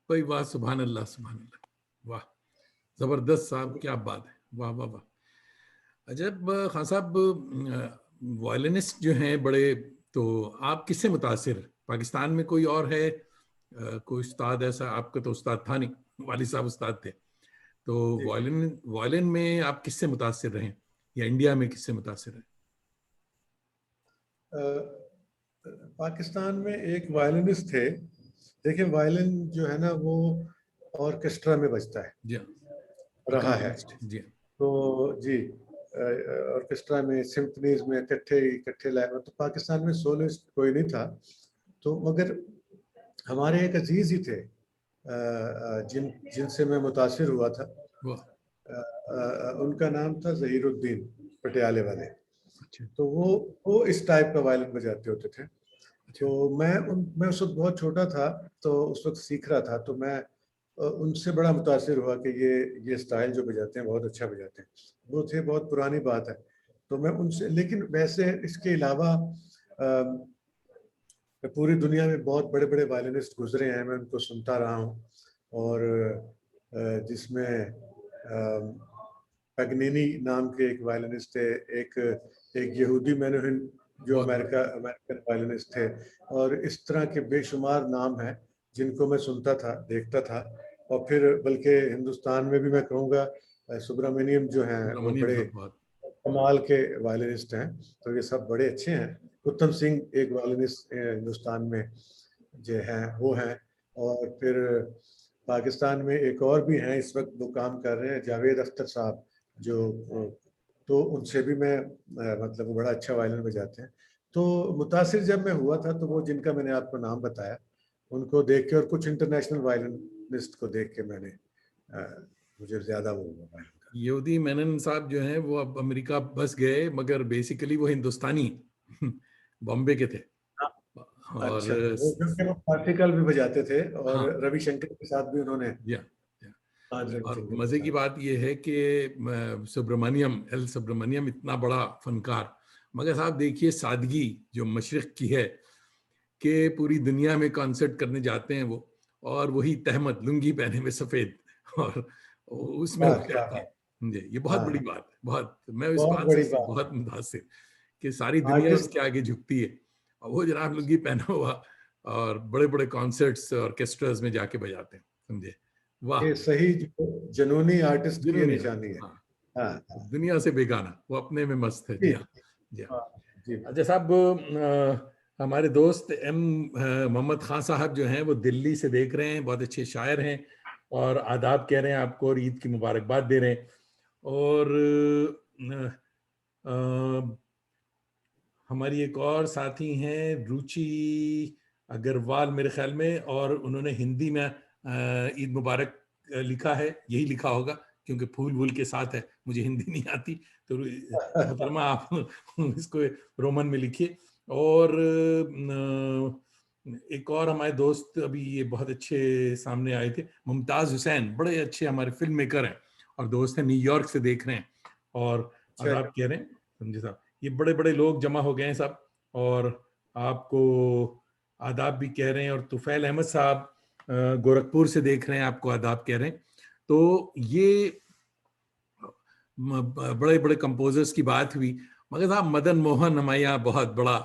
Speaker 1: भाई वाह, सुभान अल्लाह, सुभान अल्लाह, वाह, जबरदस्त साहब, क्या बात है, वाह वाह वाह। अजब खान साहब, वायलिनिस्ट जो हैं बड़े, तो आप किससे मुतासिर, पाकिस्तान में कोई और है, कोई उस्ताद ऐसा? आपका तो उस्ताद था नहीं, वालिद साहब उस्ताद थे, तो
Speaker 2: जी।
Speaker 1: वायलिन वायलिन में आप किससे मुतासिर रहे, या इंडिया में किससे मुतासिर रहे?
Speaker 2: अ, पाकिस्तान में एक वायलिनिस्ट थे। देखिए वायलिन जो है ना वो ऑर्केस्ट्रा में बजता है,
Speaker 1: जी हाँ,
Speaker 2: रहा है।
Speaker 1: अकम्पनिस्ट, जी हाँ।
Speaker 2: तो जी, ऑर्केस्ट्रा में, सिम्फनीज में इकट्ठे इकट्ठे लाए, तो पाकिस्तान में सोलिस्ट कोई नहीं था। तो मगर हमारे एक अजीज ही थे जिनसे मैं मुतासिर हुआ था।
Speaker 1: वाह,
Speaker 2: उनका नाम था जहीरुद्दीन, पटियाले वाले।
Speaker 1: अच्छा
Speaker 2: तो वो इस टाइप का वायलिन बजाते होते थे।
Speaker 1: अच्छा।
Speaker 2: तो मैं उस वक्त बहुत छोटा था, तो उस वक्त सीख रहा था। तो मैं उनसे बड़ा मुतासिर हुआ कि ये स्टाइल जो बजाते हैं बहुत अच्छा बजाते हैं। वो थे, बहुत पुरानी बात है। तो मैं उनसे, लेकिन वैसे इसके अलावा पूरी दुनिया में बहुत बड़े बड़े वायलिनिस्ट गुजरे हैं, मैं उनको सुनता रहा हूँ। और जिसमें पैगनीनी नाम के एक वायलिनिस्ट थे, एक एक यहूदी मेनुहिन जो
Speaker 1: बहुत बड़ा।
Speaker 2: अमेरिकन वायलिनिस्ट थे। और इस तरह के बेशुमार नाम हैं जिनको मैं सुनता था, देखता था। और फिर बल्कि हिंदुस्तान में भी मैं कहूँगा सुब्रमण्यम जो हैं वो
Speaker 1: सुब्रमण्यम
Speaker 2: बड़े
Speaker 1: साहब बहुत।
Speaker 2: कमाल के वायलिनिस्ट हैं। तो ये सब बड़े अच्छे हैं। उत्तम सिंह एक वायलिनिस्ट हिंदुस्तान में जो हैं वो हैं। और फिर पाकिस्तान में एक और भी हैं, इस वक्त वो काम कर रहे हैं, जावेद अख्तर साहब, जो तो उनसे भी मैं मतलब वो बड़ा अच्छा वायलिन बजाते हैं। तो मुतासिर जब मैं हुआ था तो वो जिनका मैंने आपको नाम बताया, उनको देख के और कुछ इंटरनेशनल वायलिनिस्ट को देख के मैंने मुझे ज्यादा वो हुआ वायलिन का।
Speaker 1: यहूदी मेनन साहब जो हैं वो अब अमेरिका बस गए, मगर बेसिकली वो हिंदुस्तानी बॉम्बे के थे।
Speaker 2: हाँ,
Speaker 1: और
Speaker 2: अच्छा, वो क्योंकि वो क्लासिकल भी बजाते थे और
Speaker 1: हाँ,
Speaker 2: रविशंकर के साथ भी उन्होंने।
Speaker 1: या।
Speaker 2: आज
Speaker 1: और
Speaker 2: रविशंकर के
Speaker 1: मजे की
Speaker 2: साथ।
Speaker 1: बात यह है कि सुब्रमण्यम, एल सुब्रमण्यम इतना बड़ा फनकार, मगर साहब देखिए सादगी जो मशरिक की है, कि पूरी दुनिया में कॉन्सर्ट करने जाते हैं वो, और वही तहमत लुंगी पहने हुए सफेद, और उसमें
Speaker 2: वाह,
Speaker 1: हो
Speaker 2: क्या
Speaker 1: जाती
Speaker 2: बात।
Speaker 1: है जी। ये बहुत बड़ी
Speaker 2: हाँ,
Speaker 1: बात है, बहुत, मैं इस
Speaker 2: बहुत
Speaker 1: बात
Speaker 2: बड़ी
Speaker 1: से
Speaker 2: बात।
Speaker 1: बहुत मुतासिर कि सारी दुनिया
Speaker 2: आर्टिस्ट।
Speaker 1: उसके आगे झुकती है, और वो जनाब लुंगी पहना हुआ और बड़े बड़े कॉन्सर्ट्स ऑर्केस्ट्रास में जाके बजाते हैं, समझे, वाह।
Speaker 2: ये सही जनूनी आर्टिस्ट की ये
Speaker 1: जिन्होंने,
Speaker 2: निशानी है।
Speaker 1: हाँ,
Speaker 2: हाँ हाँ।
Speaker 1: दुनिया से बेगाना, वो अपने में मस्त है, जी
Speaker 2: जी।
Speaker 1: हाँ, जी हाँ।
Speaker 2: हाँ, जी।
Speaker 1: अच्छा साहब, हमारे दोस्त मोहम्मद खान साहब जो हैं वो दिल्ली से देख रहे हैं, बहुत अच्छे शायर हैं, और आदाब कह रहे हैं आपको, और ईद की मुबारकबाद दे रहे हैं। और हमारी एक और साथी हैं रुचि अग्रवाल मेरे ख्याल में, और उन्होंने हिंदी में ईद मुबारक लिखा है, यही लिखा होगा, क्योंकि फूल वूल के साथ है, मुझे हिंदी नहीं आती, तो मोहतरमा आप इसको रोमन में लिखिए। और एक और हमारे दोस्त अभी ये बहुत अच्छे सामने आए थे, मुमताज हुसैन, बड़े अच्छे हमारे फिल्म मेकर हैं, और दोस्त हैं, न्यूयॉर्क से देख रहे हैं, और
Speaker 2: अच्छा।
Speaker 1: आदाब कह रहे हैं, समझे साहब, ये बड़े बड़े लोग जमा हो गए हैं सब, और आपको आदाब भी कह रहे हैं। और तुफैल अहमद साहब गोरखपुर से देख रहे हैं, आपको आदाब कह रहे हैं। तो ये बड़े बड़े कंपोजर्स की बात हुई, मगर साहब मदन मोहन हमारे यहाँ बहुत बड़ा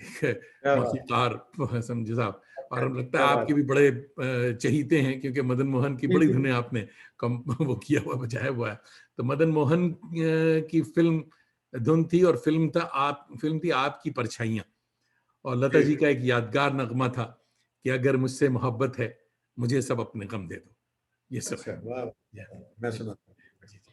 Speaker 1: एक
Speaker 2: क्या बात।
Speaker 1: मौसीकार, समझे साहब, और हम लगता है
Speaker 2: क्या
Speaker 1: आपके
Speaker 2: बात।
Speaker 1: भी बड़े चहीते हैं, क्योंकि मदन मोहन की
Speaker 2: जी
Speaker 1: बड़ी
Speaker 2: जी।
Speaker 1: धुनें आपने कम वो किया हुआ, बजाया हुआ है। तो मदन मोहन की फिल्म धुन थी, और फिल्म थी आपकी परछाइयां, और लता
Speaker 2: जी
Speaker 1: जी
Speaker 2: जी।
Speaker 1: का एक यादगार नगमा था कि अगर मुझसे मोहब्बत है, मुझे सब अपने गम दे दो, ये सब
Speaker 2: अच्छा,
Speaker 1: है।
Speaker 2: वाह।
Speaker 1: जी
Speaker 2: मैं
Speaker 1: जी
Speaker 2: सुना।
Speaker 1: जी जी।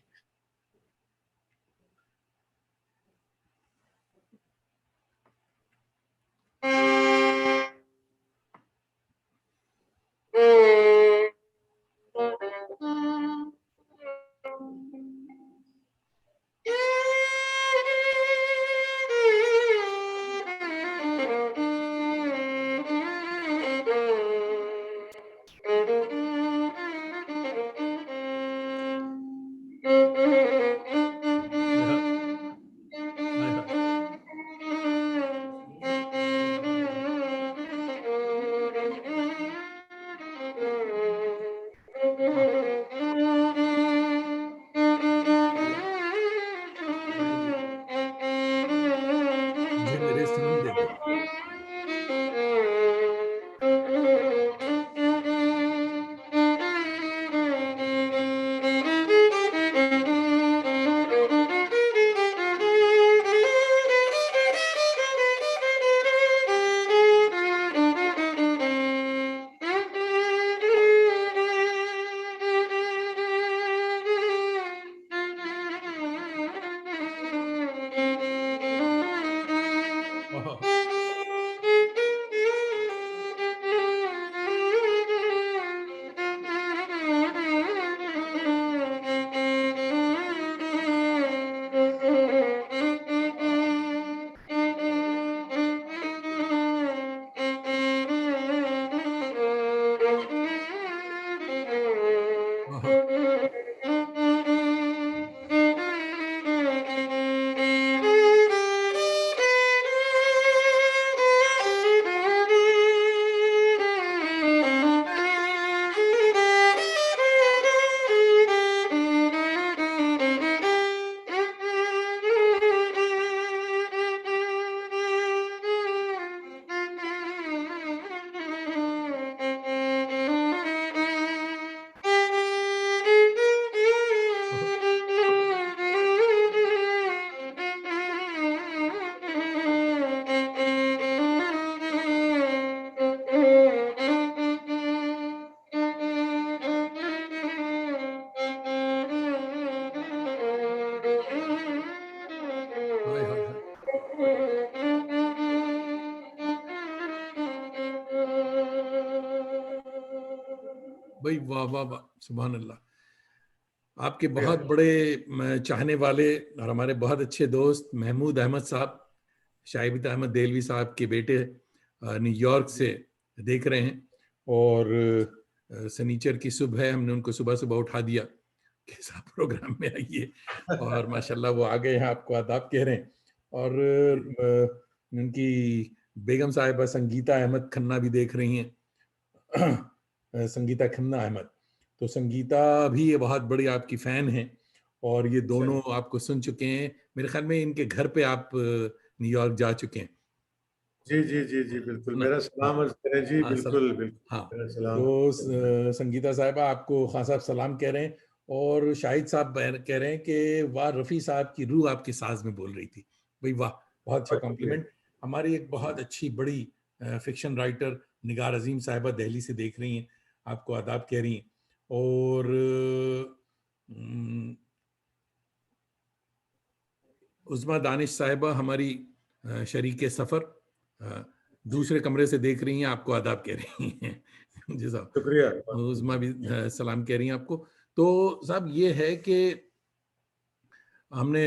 Speaker 1: ओहो, ओहो, हाय हाय हाय, भाई वाह वाह वाह, सुभान अल्लाह। आपके
Speaker 2: शुक्रिया।
Speaker 1: बहुत बड़े चाहने वाले और हमारे बहुत अच्छे दोस्त महमूद अहमद साहब, शाहिद अहमद देलवी साहब के बेटे, न्यूयॉर्क से देख रहे हैं। और शनिचर की सुबह है, हमने उनको सुबह सुबह उठा दिया कि साहब प्रोग्राम में आइए, और माशाल्लाह वो आ गए हैं, आपको आदाब कह रहे हैं। और
Speaker 2: जी
Speaker 1: उनकी बेगम साहिबा संगीता अहमद खन्ना भी देख रही हैं। संगीता खन्ना अहमद, तो संगीता भी ये बहुत बड़ी आपकी फैन हैं, और ये दोनों
Speaker 2: चलिए।
Speaker 1: आपको सुन चुके हैं। मेरे ख्याल में इनके घर पे आप न्यूयॉर्क जा चुके हैं,
Speaker 2: जी जी जी जी बिल्कुल,
Speaker 1: है ना?
Speaker 2: मेरा
Speaker 1: हाँ
Speaker 2: सलाम अर्ज करें जी,
Speaker 1: हाँ, सलाम।
Speaker 2: बिल्कुल बिल्कुल,
Speaker 1: हाँ,
Speaker 2: मेरा सलाम अर्ज
Speaker 1: तो
Speaker 2: करें।
Speaker 1: संगीता साहिबा आपको खान साहब सलाम कह रहे हैं। और शाहिद साहब कह रहे हैं कि वाह, रफ़ी साहब की रूह आपकी साज में बोल रही थी। भाई वाह, बहुत अच्छा
Speaker 2: बहुत शुक्रिया।
Speaker 1: कॉम्प्लीमेंट। हमारी एक
Speaker 2: जी
Speaker 1: बहुत अच्छी बड़ी फिक्शन राइटर निगार अजीम साहिबा दिल्ली से देख रही हैं, आपको आदाब कह रही हैं। और उज़मा दानिश साहिबा हमारी शरीक सफ़र
Speaker 2: जी,
Speaker 1: दूसरे कमरे से देख रही हैं, आपको आदाब कह रही हैं। जी साहब,
Speaker 2: शुक्रिया।
Speaker 1: उज़मा भी सलाम कह रही हैं आपको। तो साहब ये है कि हमने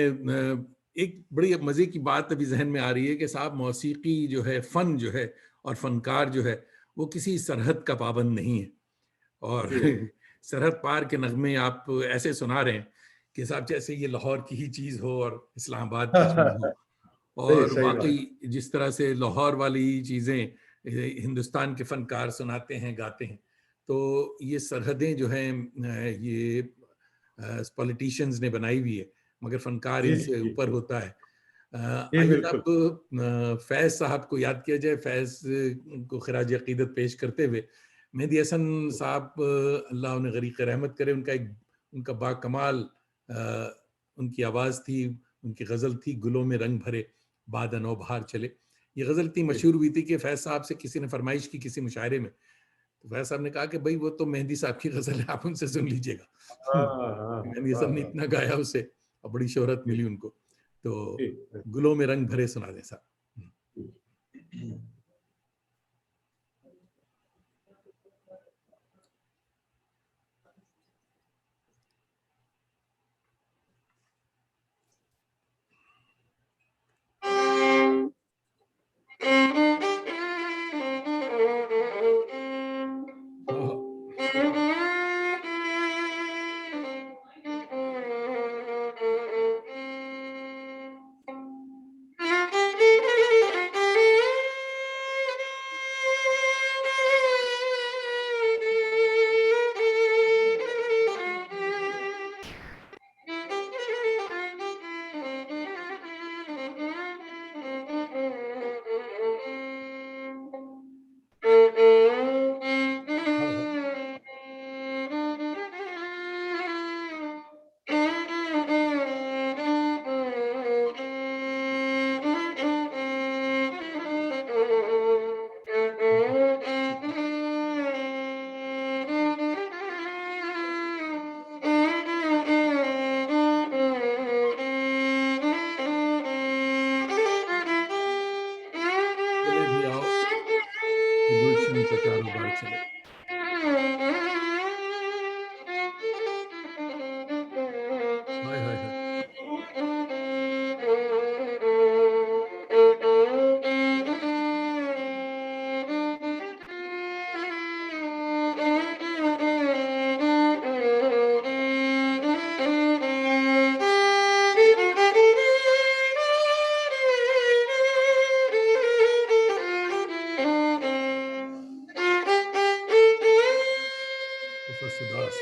Speaker 1: एक बड़ी मज़े की बात अभी ज़हन में आ रही है कि साहब मौसीकी जो है, फ़न जो है और फ़नकार जो है, वो किसी सरहद का पाबंद नहीं है। और
Speaker 2: जी
Speaker 1: सरहद पार के नगमे आप ऐसे सुना रहे हैं कि साहब जैसे ये लाहौर की ही चीज़ हो और इस्लामाबाद की चीज़ हो।
Speaker 2: नहीं,
Speaker 1: और
Speaker 2: सही बात।
Speaker 1: वाक़ई जिस तरह से लाहौर वाली चीज़ें हिंदुस्तान के फ़नकार सुनाते हैं, गाते हैं, तो ये सरहदें जो हैं ये पॉलिटिशियंस ने बनाई हुई है, मगर फ़नकार
Speaker 2: जी,
Speaker 1: इनसे
Speaker 2: जी,
Speaker 1: ऊपर होता है।
Speaker 2: जी,
Speaker 1: आइए
Speaker 2: बिल्कुल।
Speaker 1: साहब फैज़ साहब को याद किया जाए, फैज़ को ख़िराज अक़ीदत पेश करते हुए। मेहदी हसन साहब, अल्लाह उन्हें ग़रीक़ रहमत करे, उनका बाकमाल उनकी आवाज़ थी, उनकी ग़ज़ल थी, गुलों में रंग भरे बाद नौबहार चले। ये ग़ज़ल इतनी
Speaker 2: जी।
Speaker 1: मशहूर हुई थी कि फैज़ साहब से किसी ने फ़रमाइश की किसी मुशायरे में, तो फैज़ साहब ने कहा कि भई वो तो मेहदी साहब की ग़ज़ल है, आप उनसे सुन लीजिएगा।
Speaker 2: हाँ, हाँ, हाँ,
Speaker 1: मेहदी
Speaker 2: वाह,
Speaker 1: हसन ने
Speaker 2: वाह!
Speaker 1: इतना गाया उसे और बड़ी शोहरत
Speaker 2: जी,
Speaker 1: मिली उनको। तो
Speaker 2: जी,
Speaker 1: गुलों में रंग भरे सुना दें साहब। हुँ।
Speaker 2: जी।
Speaker 1: ओह! हाय, हाय! स्वसुदास।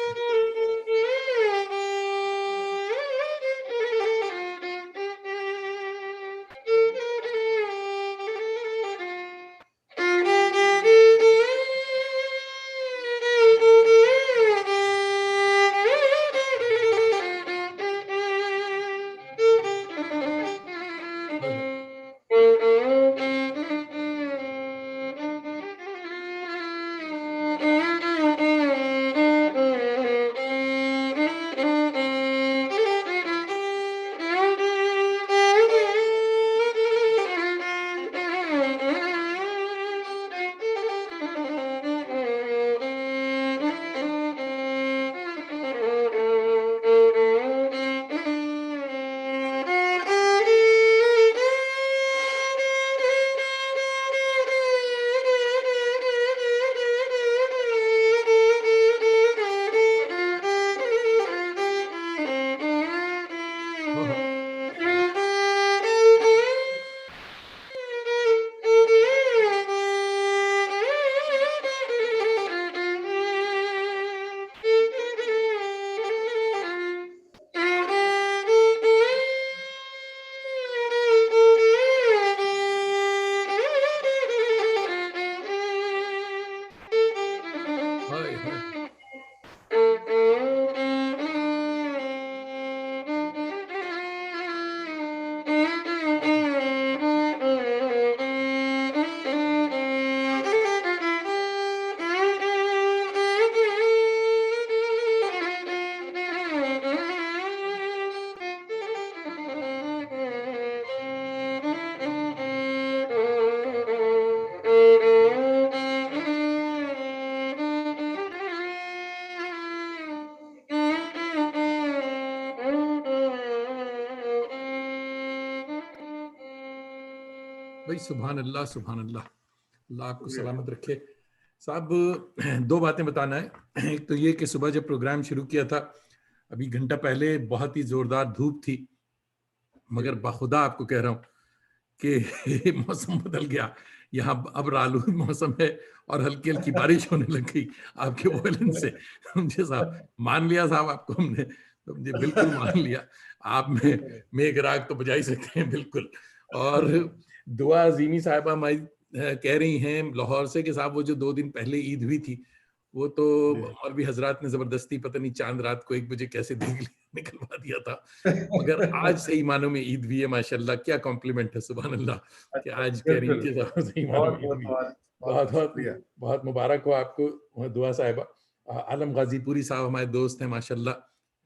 Speaker 1: हाय हाय। भाई सुभान अल्लाह, सुभान अल्लाह। अल्लाह आपको सलामत रखे। साहब दो बातें बताना है। एक तो ये कि सुबह जब प्रोग्राम शुरू किया था, अभी घंटा पहले बहुत ही जोरदार धूप थी, मगर बाखुदा आपको कह रहा हूँ कि मौसम बदल गया। यहाँ अब रालूद मौसम है और हल्की हल्की बारिश होने लग गई आपके वोलन से। मुझे साहब मान लिया साहब आपको हमने, तो मुझे बिल्कुल मान लिया। आप में मेघराग तो बजा ही सकते हैं बिल्कुल। और दुआ अजीमी साहिबा हमारी कह रही हैं लाहौर से कि साहब वो जो 2 दिन पहले ईद हुई थी, वो तो और भी हजरात ने जबरदस्ती पता नहीं चांद रात को 1 बजे कैसे देख निकलवा दिया था, मगर आज सही मानों में ईद भी है माशाल्लाह। क्या कॉम्प्लीमेंट है, सुभान अल्लाह, कि आज कह रही कि साहब सही मानों में ईद भी है। बहुत बहुत बहुत मुबारक हो आपको दुआ साहिबा। आलम गाजीपुरी साहब हमारे दोस्त हैं माशाल्लाह,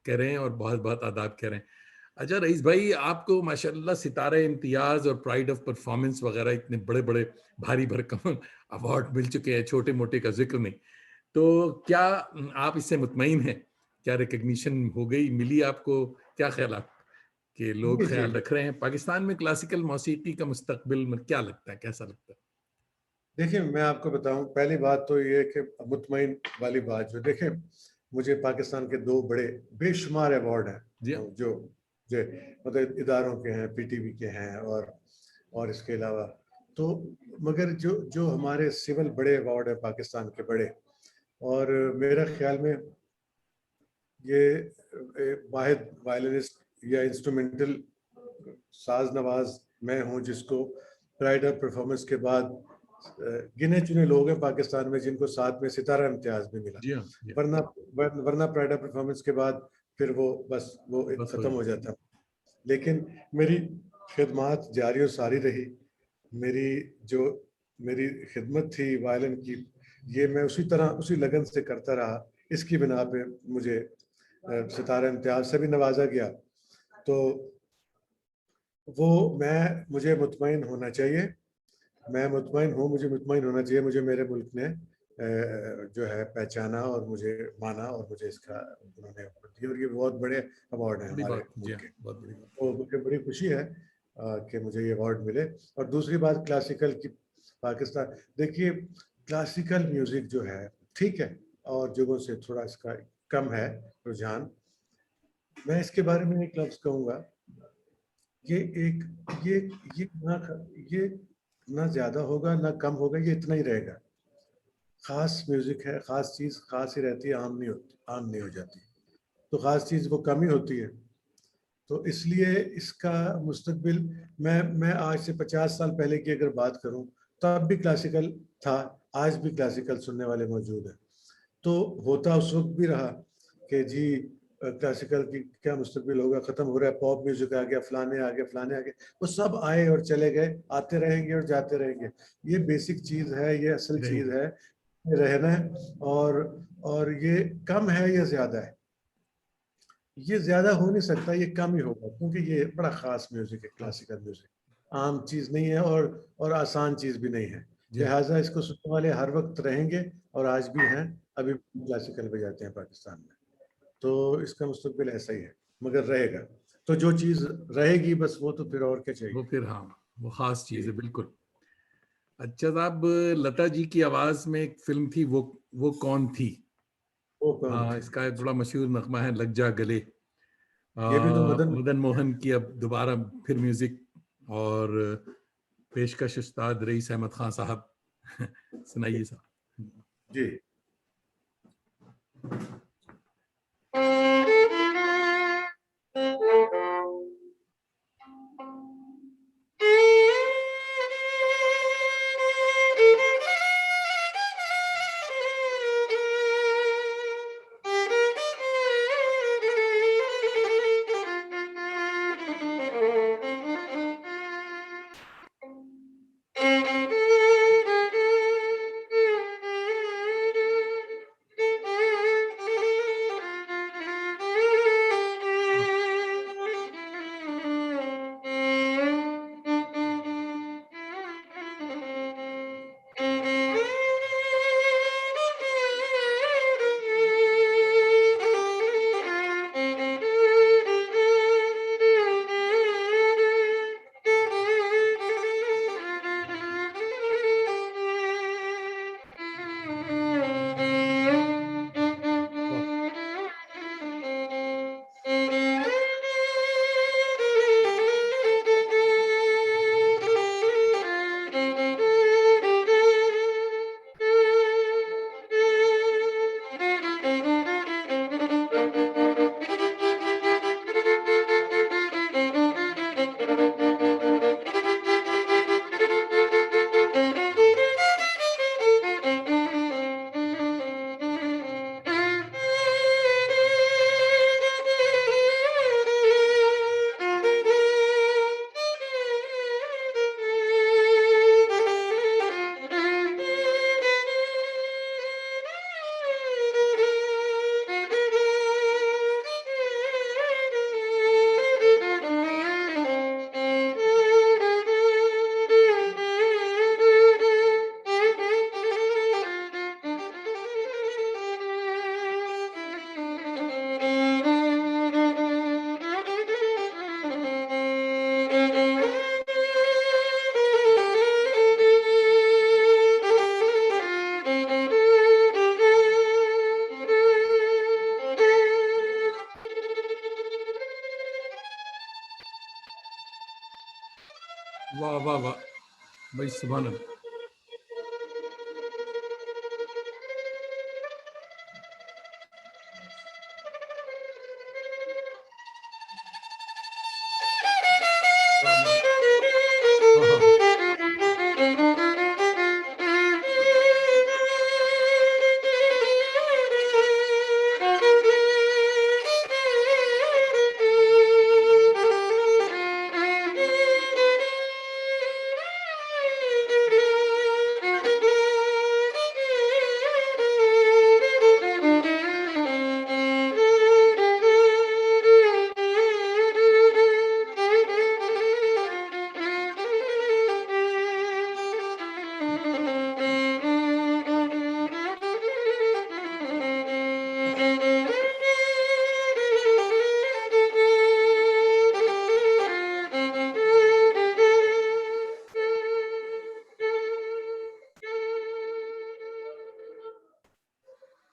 Speaker 1: कह रहे हैं और बहुत बहुत आदाब कह रहे हैं। अच्छा रईस भाई, आपको माशाल्लाह सितारे इम्तियाज और प्राइड ऑफ परफॉर्मेंस वगैरह इतने बड़े बड़े भारी भरकम अवार्ड मिल चुके हैं, छोटे मोटे का जिक्र नहीं। तो क्या आप इससे मुतमईन हैं? क्या रिकग्निशन हो गई, मिली आपको? क्या ख्याल के लोग ख्याल रख रहे हैं पाकिस्तान में क्लासिकल मौसीकी का मुस्तकबिल में? क्या लगता है, कैसा लगता है?
Speaker 2: देखिए, मैं आपको बताऊं, पहली बात तो ये कि मुतमईन वाली बात जो, देखें, मुझे पाकिस्तान के 2 बड़े बेशुमार अवार्ड हैं जो जो मतलब इदारों के हैं, पीटीवी के हैं और इसके अलावा तो, मगर जो जो हमारे सिविल बड़े अवार्ड हैं पाकिस्तान के बड़े, और मेरा ख्याल में ये वाहिद वायलिनिस्ट या इंस्ट्रूमेंटल साज नवाज मैं हूँ जिसको प्राइड ऑफ परफॉर्मेंस के बाद गिने चुने लोग हैं पाकिस्तान में जिनको साथ में सितारा इम्तियाज भी मिला। वरना प्राइड ऑफ परफॉर्मेंस के बाद फिर वो बस खत्म हो जाता। लेकिन मेरी खिदमत जारी और सारी रही। मेरी खिदमत थी वायलिन की, ये मैं उसी तरह उसी लगन से करता रहा। इसकी बिना पे मुझे सितारा इम्तियाज से भी नवाजा गया। तो वो मुझे मुतमईन होना चाहिए, मैं मुतमईन हूँ, मुझे मुतमईन होना चाहिए। मुझे मेरे मुल्क ने जो है पहचाना और मुझे माना और मुझे इसका उन्होंने दिया, और ये बहुत बड़े अवार्ड हैं हमारे मुल्क के। तो मुझे बड़ी खुशी है कि मुझे ये अवार्ड मिले। और दूसरी बात क्लासिकल की, पाकिस्तान, देखिए क्लासिकल म्यूजिक जो है ठीक है, और जगहों से थोड़ा इसका कम है रुझान। मैं इसके बारे में एक लफ्ज़ कहूँगा, ये ना ज्यादा होगा ना कम होगा, ये इतना ही रहेगा। ख़ास म्यूज़िक है, ख़ास चीज़ ख़ास ही रहती है, आम नहीं होती, आम नहीं हो जाती। तो ख़ास चीज़ वो कम ही होती है। तो इसलिए इसका मुस्तक़बिल, मैं आज से 50 साल पहले की अगर बात करूँ, तब भी क्लासिकल था, आज भी क्लासिकल सुनने वाले मौजूद हैं। तो होता उस वक़्त भी रहा कि जी क्लासिकल की क्या मुस्तक़बिल होगा, ख़त्म हो रहा है, पॉप म्यूज़िक आ गया, फलाने आ गए, फलाने आ गए। वो सब आए और चले गए, आते रहेंगे और जाते रहेंगे। ये बेसिक चीज़ है, ये असल चीज़
Speaker 1: रहेगी।
Speaker 2: है, ये रहना है। और ये कम है या ज़्यादा है? ये ज़्यादा हो नहीं सकता, ये कम ही होगा, क्योंकि ये बड़ा ख़ास म्यूज़िक है,
Speaker 1: हाँ
Speaker 2: क्लासिकल म्यूज़िक। आम चीज़ नहीं है और आसान चीज़ भी नहीं है।
Speaker 1: जी।
Speaker 2: लिहाज़ा इसको सुनने वाले हर वक़्त रहेंगे और आज भी हैं, अभी भी क्लासिकल बजाते हैं पाकिस्तान में। तो इसका मुस्तक़बिल ऐसा ही है, मगर रहेगा। तो जो चीज़ रहेगी बस वो तो फिर और क्या
Speaker 1: वो
Speaker 2: चाहिए?
Speaker 1: फिर हाँ, वो खास चीज
Speaker 2: जी,
Speaker 1: है बिल्कुल। अच्छा साहब, लता जी की आवाज में एक फिल्म थी, वो कौन थी?
Speaker 2: वो कौन
Speaker 1: हाँ,
Speaker 2: थी?
Speaker 1: इसका एक
Speaker 2: अच्छा,
Speaker 1: बड़ा मशहूर नगमा है, लग जा गले।
Speaker 2: ये भी तो मदन
Speaker 1: मदन मोहन की अब दोबारा फिर म्यूजिक, और पेशकश उस्ताद रईस अहमद खान साहब। सुनाइए साहब।
Speaker 2: जी।
Speaker 1: वाह। वाह वाह वाह, भाई सुभान अल्लाह। वाह वाह। हाँ हाँ हाँ।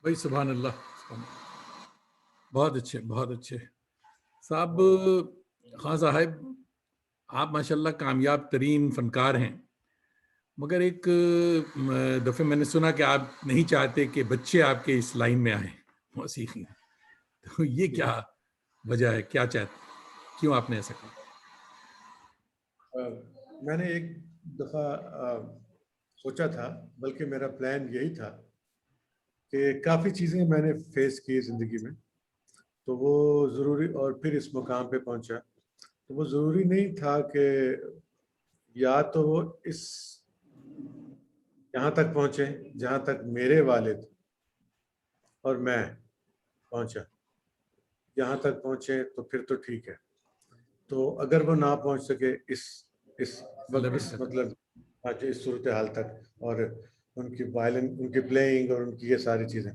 Speaker 1: भाई सुभान अल्लाह, सुभान अल्लाह। बहुत अच्छे, बहुत अच्छे साहब। खान साहब, आप माशाल्लाह कामयाब तरीन फनकार हैं, मगर एक दफे मैंने सुना कि आप नहीं चाहते कि बच्चे आपके इस लाइन में आए मौसीकी, तो ये क्या वजह है, क्या चाहते, क्यों आपने ऐसा किया?
Speaker 2: मैंने एक दफ़ा सोचा था, बल्कि मेरा प्लान यही था कि काफ़ी चीज़ें मैंने फेस की ज़िंदगी में, तो वो ज़रूरी, और फिर इस मुकाम पे पहुंचा, तो वो ज़रूरी नहीं था कि या तो वो इस यहाँ तक पहुंचे जहाँ तक मेरे वालिद और मैं पहुंचा। यहाँ तक पहुंचे तो फिर तो ठीक है, तो अगर वो ना पहुंच सके इस वक्त,
Speaker 1: लेवल
Speaker 2: इस
Speaker 1: तक।
Speaker 2: मतलब आज इस सूरत हाल तक, और उनकी वायलिन, उनकी प्लेइंग और उनकी ये सारी चीज़ें,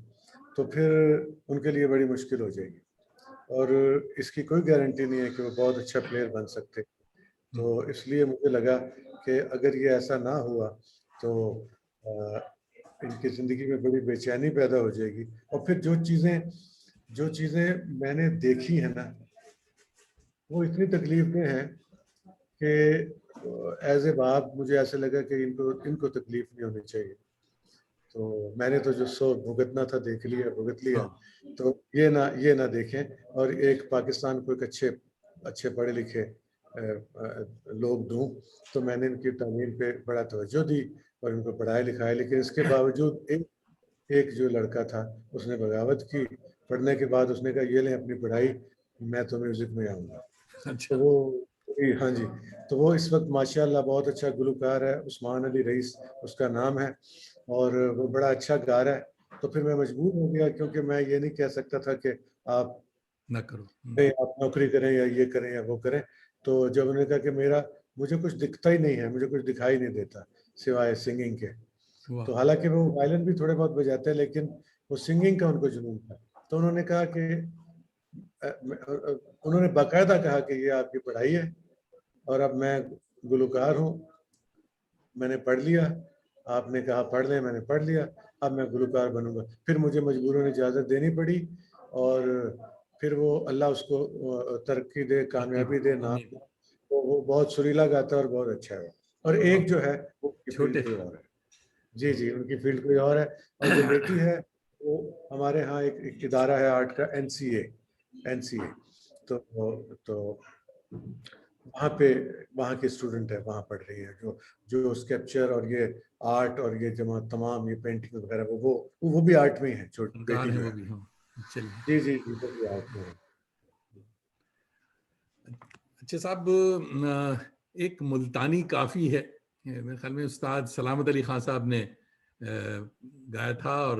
Speaker 2: तो फिर उनके लिए बड़ी मुश्किल हो जाएगी, और इसकी कोई गारंटी नहीं है कि वो बहुत अच्छा प्लेयर बन सकते। तो इसलिए मुझे लगा कि अगर ये ऐसा ना हुआ तो इनकी ज़िंदगी में बड़ी बेचैनी पैदा हो जाएगी, और फिर जो चीज़ें मैंने देखी है ना, वो इतनी तकलीफ में हैं कि एज ए बाप मुझे ऐसे लगा कि इनको इनको तकलीफ नहीं होनी चाहिए। तो मैंने तो जो सो भुगतना था देख लिया, भुगत लिया,
Speaker 1: हाँ,
Speaker 2: तो ये ना देखें, और एक पाकिस्तान को एक अच्छे अच्छे पढ़े लिखे लोग दूं। तो मैंने इनकी तामीर पे बड़ा तवज्जो दी और इनको पढ़ाया लिखाया, लेकिन इसके बावजूद एक एक जो लड़का था उसने बगावत की। पढ़ने के बाद उसने कहा ये लें अपनी पढ़ाई, मैं तो म्यूजिक में आऊँगा। तो
Speaker 1: अच्छा।
Speaker 2: वो, हाँ जी, तो वो इस वक्त माशाल्लाह बहुत अच्छा गुलकार है, उस्मान अली रईस उसका नाम है, और वो बड़ा अच्छा गा रहा है। तो फिर मैं मजबूर हो गया, क्योंकि मैं ये नहीं कह सकता था कि आप
Speaker 1: ना करो।
Speaker 2: नहीं, आप नौकरी करें या ये करें या वो करें। तो जब उन्होंने कहा कि मुझे कुछ दिखता ही नहीं है, मुझे कुछ दिखाई नहीं देता सिवाय सिंगिंग के,
Speaker 1: वाह।
Speaker 2: तो हालांकि वो वायलिन भी थोड़े बहुत बजाते हैं, लेकिन वो सिंगिंग का उनको जुनून था। तो उन्होंने कहा कि उन्होंने बाकायदा कहा कि ये आपकी पढ़ाई है, और अब मैं गुलकार हूँ, मैंने पढ़ लिया, आपने कहा पढ़ लें, मैंने पढ़ लिया, अब मैं गुलकार बनूंगा। फिर मुझे मजबूरन इजाज़त देनी पड़ी, और फिर वो अल्लाह उसको तरक्की दे, कामयाबी दे, नाम
Speaker 1: आमीन।
Speaker 2: दे। तो वो बहुत सुरीला गाता है और बहुत अच्छा है। और एक
Speaker 1: बहुत
Speaker 2: जो है वो उनकी फील्ड
Speaker 1: छोटे।
Speaker 2: कोई और है। जी जी, उनकी फील्ड कोई और है। और जो बेटी है वो हमारे यहाँ एक इदारा है आर्ट का, एनसीए। तो वहाँ पे वहाँ के स्टूडेंट है, वहाँ पढ़ रही है, जो जो स्कल्पचर और ये आर्ट और ये जमा तमाम ये पेंटिंग वगैरह, वो भी आर्ट में ही है, छोटी
Speaker 1: फनकार
Speaker 2: बेटी
Speaker 1: हैं
Speaker 2: जो
Speaker 1: वो
Speaker 2: है।
Speaker 1: भी। हाँ, चलिए।
Speaker 2: जी जी जी, वो भी आर्ट में है।
Speaker 1: अच्छा साहब, एक मुल्तानी काफ़ी है, मेरे ख्याल में उस्ताद सलामत अली खान साहब ने गाया था, और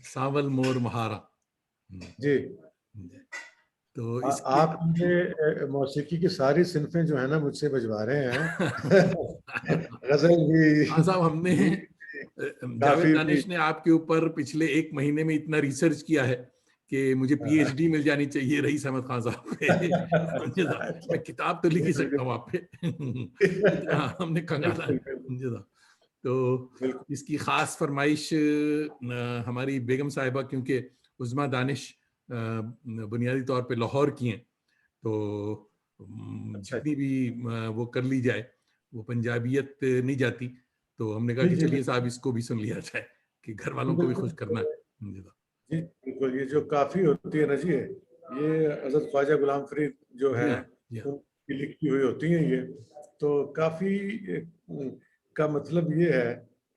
Speaker 1: सावल मोर महारा।
Speaker 2: जी,
Speaker 1: तो इसके
Speaker 2: आप मुझे मौसीकी की सारी सिनफें जो है ना मुझसे बजवा रहे हैं। गजल
Speaker 1: हाँ
Speaker 2: भी,
Speaker 1: साहब, हमने
Speaker 2: गीत भी,
Speaker 1: जावेद
Speaker 2: काफी भी।
Speaker 1: दानिश ने आपके ऊपर पिछले एक महीने में इतना रिसर्च किया है कि मुझे पीएचडी मिल जानी चाहिए रईस अहमद खान साहब पे। समझे साहब, मैं किताब तो लिख ही सकता हूँ आप पे। इतना हमने खंगाला है।
Speaker 2: बिल्कुल बिल्कुल
Speaker 1: समझे साहब। तो
Speaker 2: बिल्कुल।
Speaker 1: इसकी खास फरमाइश हमारी बेगम साहिबा, क्योंकि उज़मा दानिश बुनियादी तौर पे लाहौर की हैं, तो
Speaker 2: अच्छा,
Speaker 1: जितनी भी वो कर ली जाए, वो पंजाबियत नहीं जाती। तो हमने कहा
Speaker 2: जी
Speaker 1: कि
Speaker 2: जी
Speaker 1: चलिए साहब,
Speaker 2: बिल्कुल
Speaker 1: इसको भी सुन लिया जाए कि घर वालों को भी
Speaker 2: बिल्कुल।
Speaker 1: खुश करना है। समझे साहब।
Speaker 2: जी बिल्कुल, ये जो काफी होती है ना जी, ये हजरत ख्वाजा गुलाम फरीद जो
Speaker 1: जी
Speaker 2: है
Speaker 1: हाँ, जी हाँ।
Speaker 2: उनकी लिखी हुई होती हैं ये। तो काफी का मतलब ये है,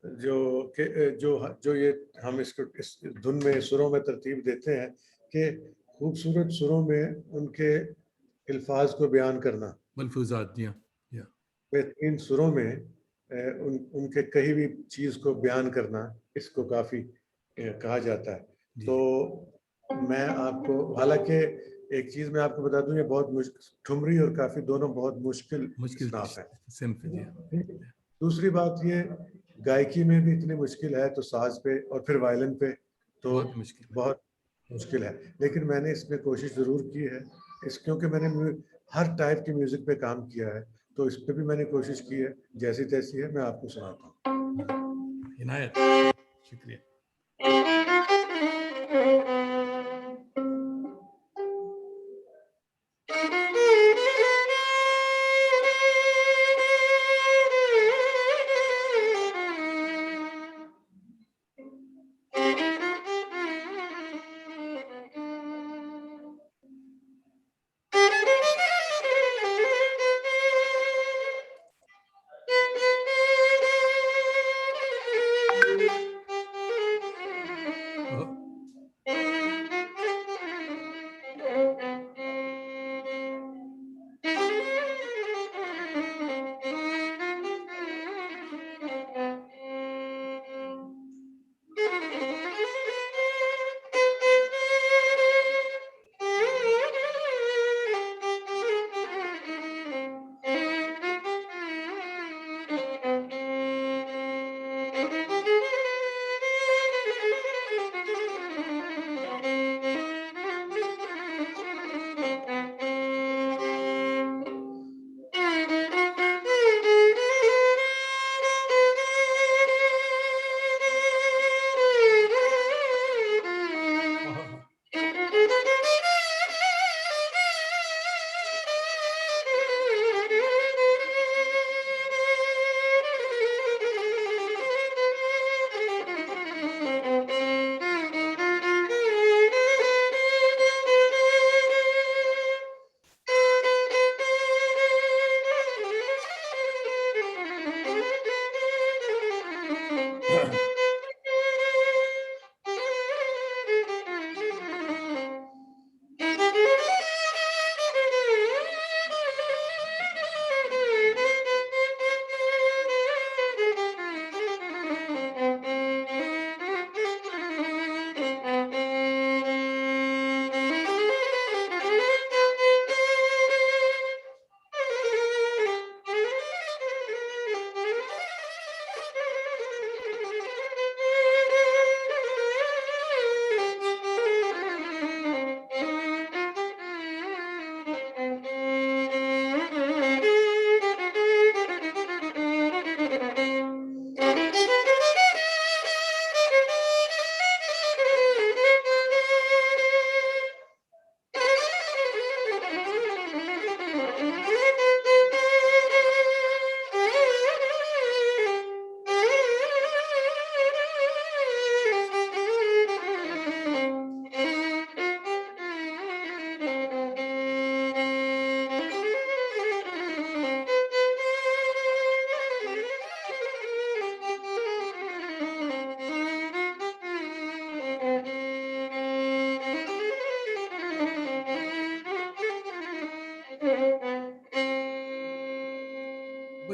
Speaker 2: जो कि जो जो ये हम इसको इस धुन में सुरों में तरतीब देते हैं कि खूबसूरत सुरों में उनके अल्फाज को बयान करना,
Speaker 1: मलफूजात। जी हाँ, जी हाँ।
Speaker 2: बेहतरीन सुरों में उनके कहीं भी चीज़ को बयान करना, इसको काफ़ी कहा जाता है।
Speaker 1: जी
Speaker 2: तो
Speaker 1: जी।
Speaker 2: मैं आपको, हालांकि एक चीज़ मैं आपको बता दूं, ये बहुत मुश्किल, ठुमरी और काफ़ी दोनों बहुत मुश्किल
Speaker 1: मुश्किल
Speaker 2: इसनाफ है।
Speaker 1: सिंफ है। जी हाँ।
Speaker 2: दूसरी बात ये, गायकी में भी इतनी मुश्किल है, तो साज पे और फिर वायलिन पे तो
Speaker 1: बहुत मुश्किल है।
Speaker 2: बहुत मुश्किल है। लेकिन मैंने इसमें कोशिश ज़रूर की है, क्योंकि मैंने हर टाइप की म्यूज़िक पे काम किया है, तो इस पे भी मैंने कोशिश की है, जैसी तैसी है मैं आपको सुनाता हूँ।
Speaker 1: इनायत, शुक्रिया।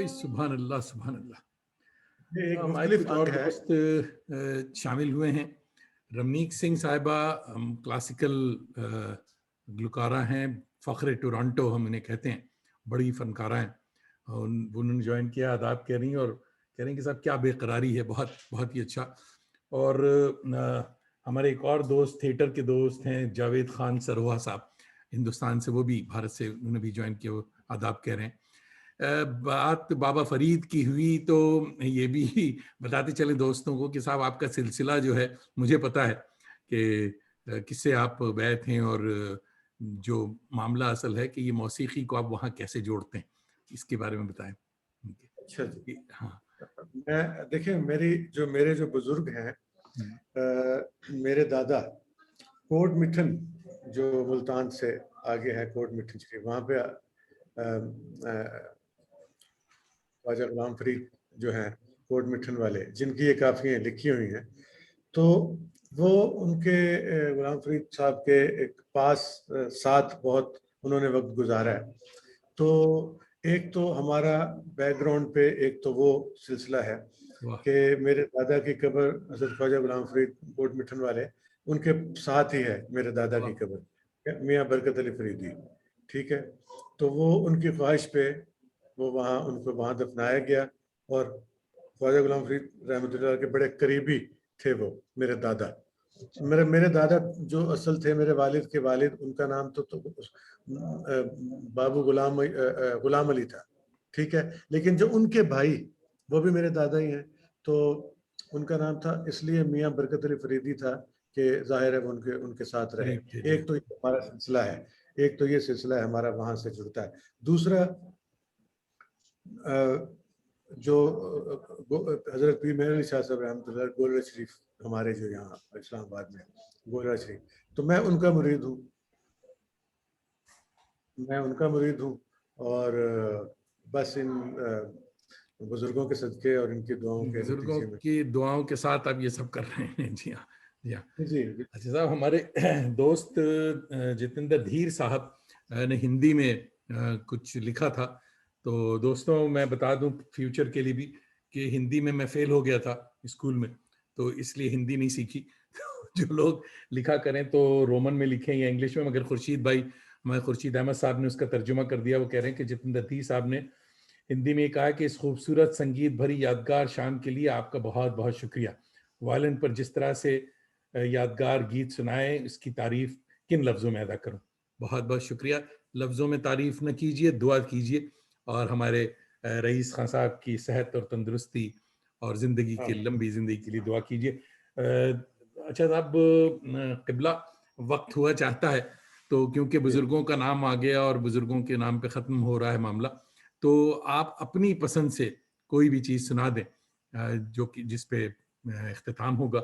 Speaker 1: सुभान अल्लाह, सुभान अल्लाह।
Speaker 2: ये एक
Speaker 1: हमारे
Speaker 2: मुख्तलिफ
Speaker 1: कुछ
Speaker 2: अंग
Speaker 1: और
Speaker 2: है।
Speaker 1: दोस्त शामिल हुए हैं। रमनीक सिंह साहिबा क्लासिकल गुलकारा हैं, फ़ख्र टोरंटो हम इन्हें कहते हैं, बड़ी फनकारा हैं। उन्होंने ज्वाइन किया, आदाब कह रही हैं और कह रही हैं कि साहब क्या बेकरारी है, बहुत बहुत ही अच्छा। और हमारे एक और दोस्त, थिएटर के दोस्त हैं, जावेद खान सरोहा साहब, हिंदुस्तान से, वो भी भारत से, उन्होंने भी ज्वाइन किया, वो आदाब कह रहे हैं। बात बाबा फरीद की हुई तो ये भी बताते चले दोस्तों को कि साहब आपका सिलसिला जो है, मुझे पता है कि किससे आप बैत हैं और जो मामला असल है कि ये मौसीकी को आप वहाँ कैसे जोड़ते हैं, इसके बारे में बताएं।
Speaker 2: अच्छा जी।
Speaker 1: हाँ,
Speaker 2: मैं देखिए, मेरे जो बुजुर्ग हैं, मेरे दादा कोट मिठन, जो मुल्तान से आगे है, कोट मिठन शरीफ, वहाँ पे ख्वाजा गुलाम फरीद जो हैं कोट मिठन वाले, जिनकी ये काफ़ियाँ लिखी हुई हैं, तो वो उनके गुलाम फरीद साहब के एक पास साथ बहुत उन्होंने वक्त गुजारा है। तो एक तो हमारा बैकग्राउंड पे एक तो वो सिलसिला है
Speaker 1: वाह,
Speaker 2: कि मेरे दादा की कब्र हजरत ख्वाजा गुलाम फरीद कोट मिठन वाले उनके साथ ही है, मेरे दादा की
Speaker 1: वाह,
Speaker 2: कब्र मियाँ बरकत अली फरीदी, ठीक है। तो वो उनकी ख्वाहिश पे वो वहाँ उनको वहाँ दफनाया गया। और ख्वाजा गुलाम फरीद रहमतुल्लाह के बड़े करीबी थे वो, मेरे दादा। मेरे मेरे दादा जो असल थे, मेरे वालिद के वालिद, उनका नाम तो बाबू गुलाम अली था, ठीक है। लेकिन जो उनके भाई, वो भी मेरे दादा ही हैं, तो उनका नाम था, इसलिए मियाँ बरकत अली फरीदी था कि जाहिर है वो उनके उनके साथ रहे।
Speaker 1: करीब थे जी।
Speaker 2: एक तो ये हमारा सिलसिला है, एक तो ये सिलसिला है हमारा, वहां से जुड़ता है। दूसरा, जो हजरत पीर मेहर अली शाह साहब रहमतुल्लाह गोलरा शरीफ, हमारे जो यहाँ इस्लामाबाद में गोलरा शरीफ, तो मैं उनका मुरीद हूँ, और बस इन बुजुर्गों के सदके और इनकी दुआओं के
Speaker 1: बुजुर्गों
Speaker 2: नतीजे में।
Speaker 1: की दुआओं के साथ आप ये सब कर रहे हैं। जी हाँ, जी हाँ।
Speaker 2: जी जी।
Speaker 1: अच्छा साहब, हमारे दोस्त जितेंद्र धीर साहब ने हिंदी में कुछ लिखा था, तो दोस्तों मैं बता दूं फ्यूचर के लिए भी कि हिंदी में मैं फेल हो गया था स्कूल में, तो इसलिए हिंदी नहीं सीखी। जो लोग लिखा करें तो रोमन में लिखें या इंग्लिश में, मगर खुर्शीद भाई, हमारे खुर्शीद अहमद साहब ने उसका तर्जुमा कर दिया। वो कह रहे हैं कि जितेंद्र धीर साहब ने हिंदी में कहा कि इस खूबसूरत संगीत भरी यादगार शाम के लिए आपका बहुत बहुत शुक्रिया। वायलिन पर जिस तरह से यादगार गीत सुनाए, इसकी तारीफ किन लफ्ज़ों में अदा करूं। बहुत बहुत शुक्रिया। लफ्ज़ों में तारीफ न कीजिए, दुआ कीजिए और हमारे रईस खान साहब की सेहत और तंदुरुस्ती और ज़िंदगी
Speaker 2: हाँ
Speaker 1: की लंबी ज़िंदगी के लिए दुआ कीजिए। अच्छा साहब, किबला वक्त हुआ चाहता है, तो क्योंकि
Speaker 2: जी।
Speaker 1: बुज़ुर्गों का नाम आ गया और बुज़ुर्गों के नाम पे ख़त्म हो रहा है मामला, तो आप अपनी पसंद से कोई भी चीज़ सुना दें जो कि जिस पे इख्तिताम होगा।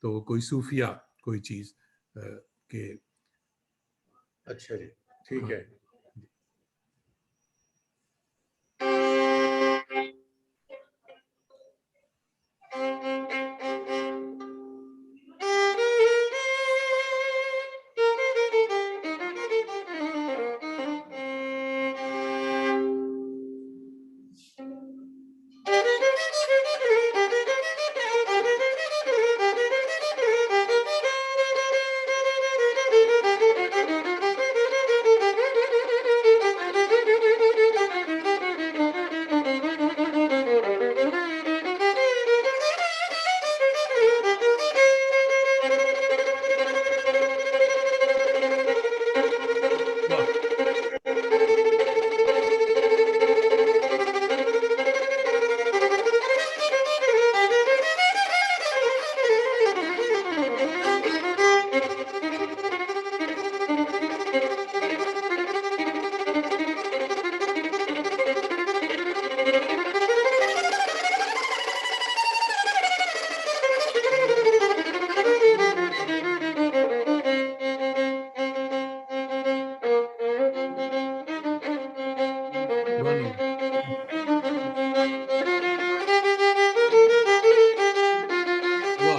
Speaker 1: तो कोई सूफिया कोई चीज़ के।
Speaker 2: अच्छा जी, ठीक
Speaker 1: हाँ,
Speaker 2: है।
Speaker 1: वाह, सुभान अल्लाह, वाह,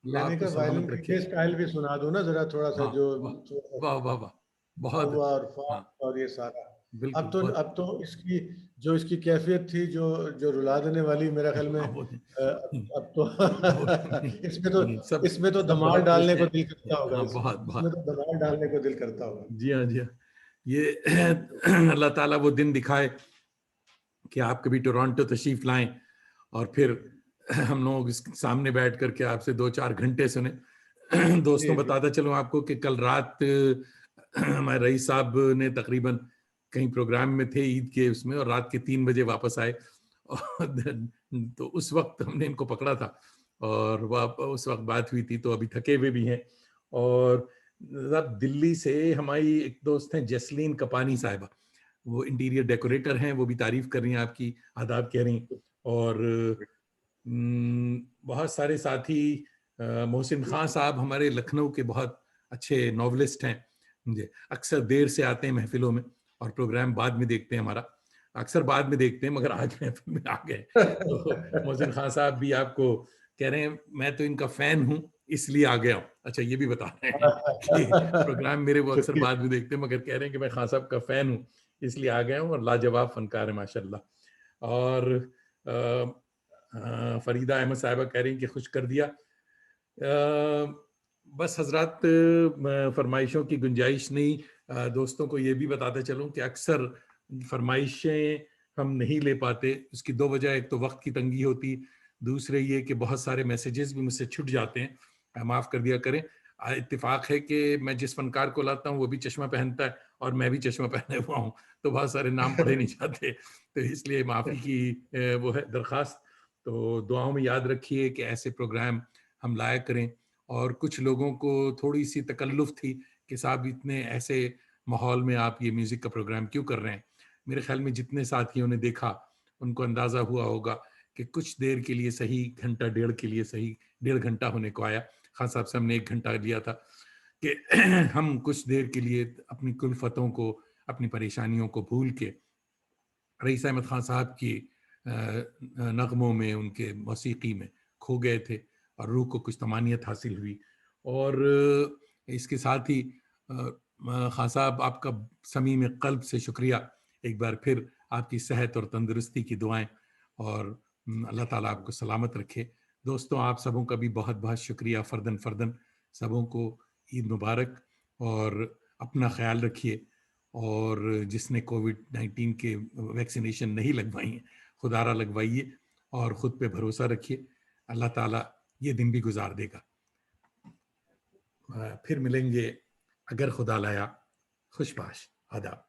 Speaker 1: अल्लाह
Speaker 2: यानी
Speaker 1: आपको
Speaker 2: कि वायलिन
Speaker 1: सलामत
Speaker 2: की
Speaker 1: रखे।
Speaker 2: के स्टाइल भी सुना दो ना जरा, थोड़ा सा
Speaker 1: हाँ,
Speaker 2: जो
Speaker 1: वाह वाह
Speaker 2: थोड़ा
Speaker 1: वाह वाह, बहुत
Speaker 2: हुआ
Speaker 1: अच्छा।
Speaker 2: और
Speaker 1: हाँ,
Speaker 2: फास्ट और ये सारा।
Speaker 1: बिल्कुल बहुत।
Speaker 2: अब तो इसकी जो इसकी कैफियत थी जो जो रुला देने वाली, मेरा ख्याल में
Speaker 1: हाँ, वो नहीं,
Speaker 2: अब तो
Speaker 1: वो नहीं, सब
Speaker 2: इसमें तो
Speaker 1: सब
Speaker 2: धमाल
Speaker 1: बहुत खुश
Speaker 2: डालने को
Speaker 1: हैं।
Speaker 2: दिल करता होगा,
Speaker 1: हाँ,
Speaker 2: इसमें
Speaker 1: बहुत
Speaker 2: इसमें
Speaker 1: बहुत।
Speaker 2: तो धमाल डालने को दिल करता होगा।
Speaker 1: जी हाँ, जी हाँ। ये अल्लाह ताला वो दिन दिखाए कि आप कभी टोरंटो तशरीफ लाएं और फिर हम लोग इस सामने बैठ करके आपसे 2-4 घंटे सुने। दोस्तों,
Speaker 2: जी जी।
Speaker 1: बताता चलूं आपको कि कल रात हमारे रईस साहब ने तकरीबन कहीं प्रोग्राम में थे ईद के उसमें, और रात के 3 बजे वापस आए। और तो उस वक्त हमने इनको पकड़ा था और उस वक्त बात हुई थी, तो अभी थके हुए भी हैं। और अब दिल्ली से हमारी एक दोस्त हैं जसलीन कपानी साहिबा, वो इंटीरियर डेकोरेटर हैं, वो भी तारीफ कर रही हैं आपकी, आदाब कह रही हैं। और बहुत सारे साथी, मोहसिन खान साहब हमारे लखनऊ के बहुत अच्छे नॉवलिस्ट हैं, मुझे अक्सर देर से आते हैं महफिलों में और प्रोग्राम बाद में देखते हैं हमारा, अक्सर बाद में देखते हैं, मगर आज महफिल में आ गए। तो मोहसिन खान साहब भी आपको कह रहे हैं मैं तो इनका फैन हूँ इसलिए आ गया हूँ। अच्छा, ये भी बता रहे हैं कि प्रोग्राम मेरे वो अक्सर
Speaker 2: शुक्रिया।
Speaker 1: बाद में देखते हैं, मगर कह रहे हैं कि मैं खान साहब का फैन हूँ इसलिए आ गया हूँ, और लाजवाब फनकार है माशाल्लाह। और फरीदा अहमद साहिबा कह रही हैं कि खुश कर दिया। बस हजरात, फरमाइशों की गुंजाइश नहीं। दोस्तों को ये भी बताते चलूं कि अक्सर फरमाइशें हम नहीं ले पाते, उसकी दो वजह, एक तो वक्त की तंगी होती, दूसरे ये कि बहुत सारे मैसेजेस भी मुझसे छूट जाते हैं, माफ़ कर दिया करें। इत्तेफाक है कि मैं जिस फनकार को लाता हूँ वो भी चश्मा पहनता है और मैं भी चश्मा पहने हुआ हूँ, तो बहुत सारे नाम पढ़े नहीं जाते, तो इसलिए माफ़ी की वो है दरख्वास्त। तो दुआओं में याद रखिए कि ऐसे प्रोग्राम हम लाया करें। और कुछ लोगों को थोड़ी सी तकल्लुफ़ थी कि साहब इतने ऐसे माहौल में आप ये म्यूज़िक का प्रोग्राम क्यों कर रहे हैं। मेरे ख्याल में जितने साथियों ने देखा उनको अंदाज़ा हुआ होगा कि कुछ देर के लिए सही, घंटा डेढ़ के लिए सही, 1.5 घंटा होने को आया। खान साहब से हमने 1 घंटा लिया था कि हम कुछ देर के लिए अपनी कुल्फ़तों को, अपनी परेशानियों को भूल के रईस अहमद खान साहब की नगमों में, उनके मौसीकी में खो गए थे और रूह को कुछ तमानियत हासिल हुई। और इसके साथ ही खान साहब, आपका समीम क़ल्ब से शुक्रिया एक बार फिर, आपकी सेहत और तंदुरुस्ती की दुआएं, और अल्लाह ताला आपको सलामत रखे। दोस्तों, आप सबों का भी बहुत बहुत शुक्रिया, फ़र्दन फ़र्दन सबों को ईद मुबारक, और अपना ख्याल रखिए। और जिसने कोविड-19 के वैक्सीनेशन नहीं लगवाई हैं, खुदारा लगवाइए और ख़ुद पे भरोसा रखिए, अल्लाह ताला ये दिन भी गुजार देगा। फिर मिलेंगे अगर खुदा लाया। खुशबाश, आदाब।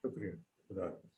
Speaker 2: शुक्रिया। खुदा हाफ़िज़।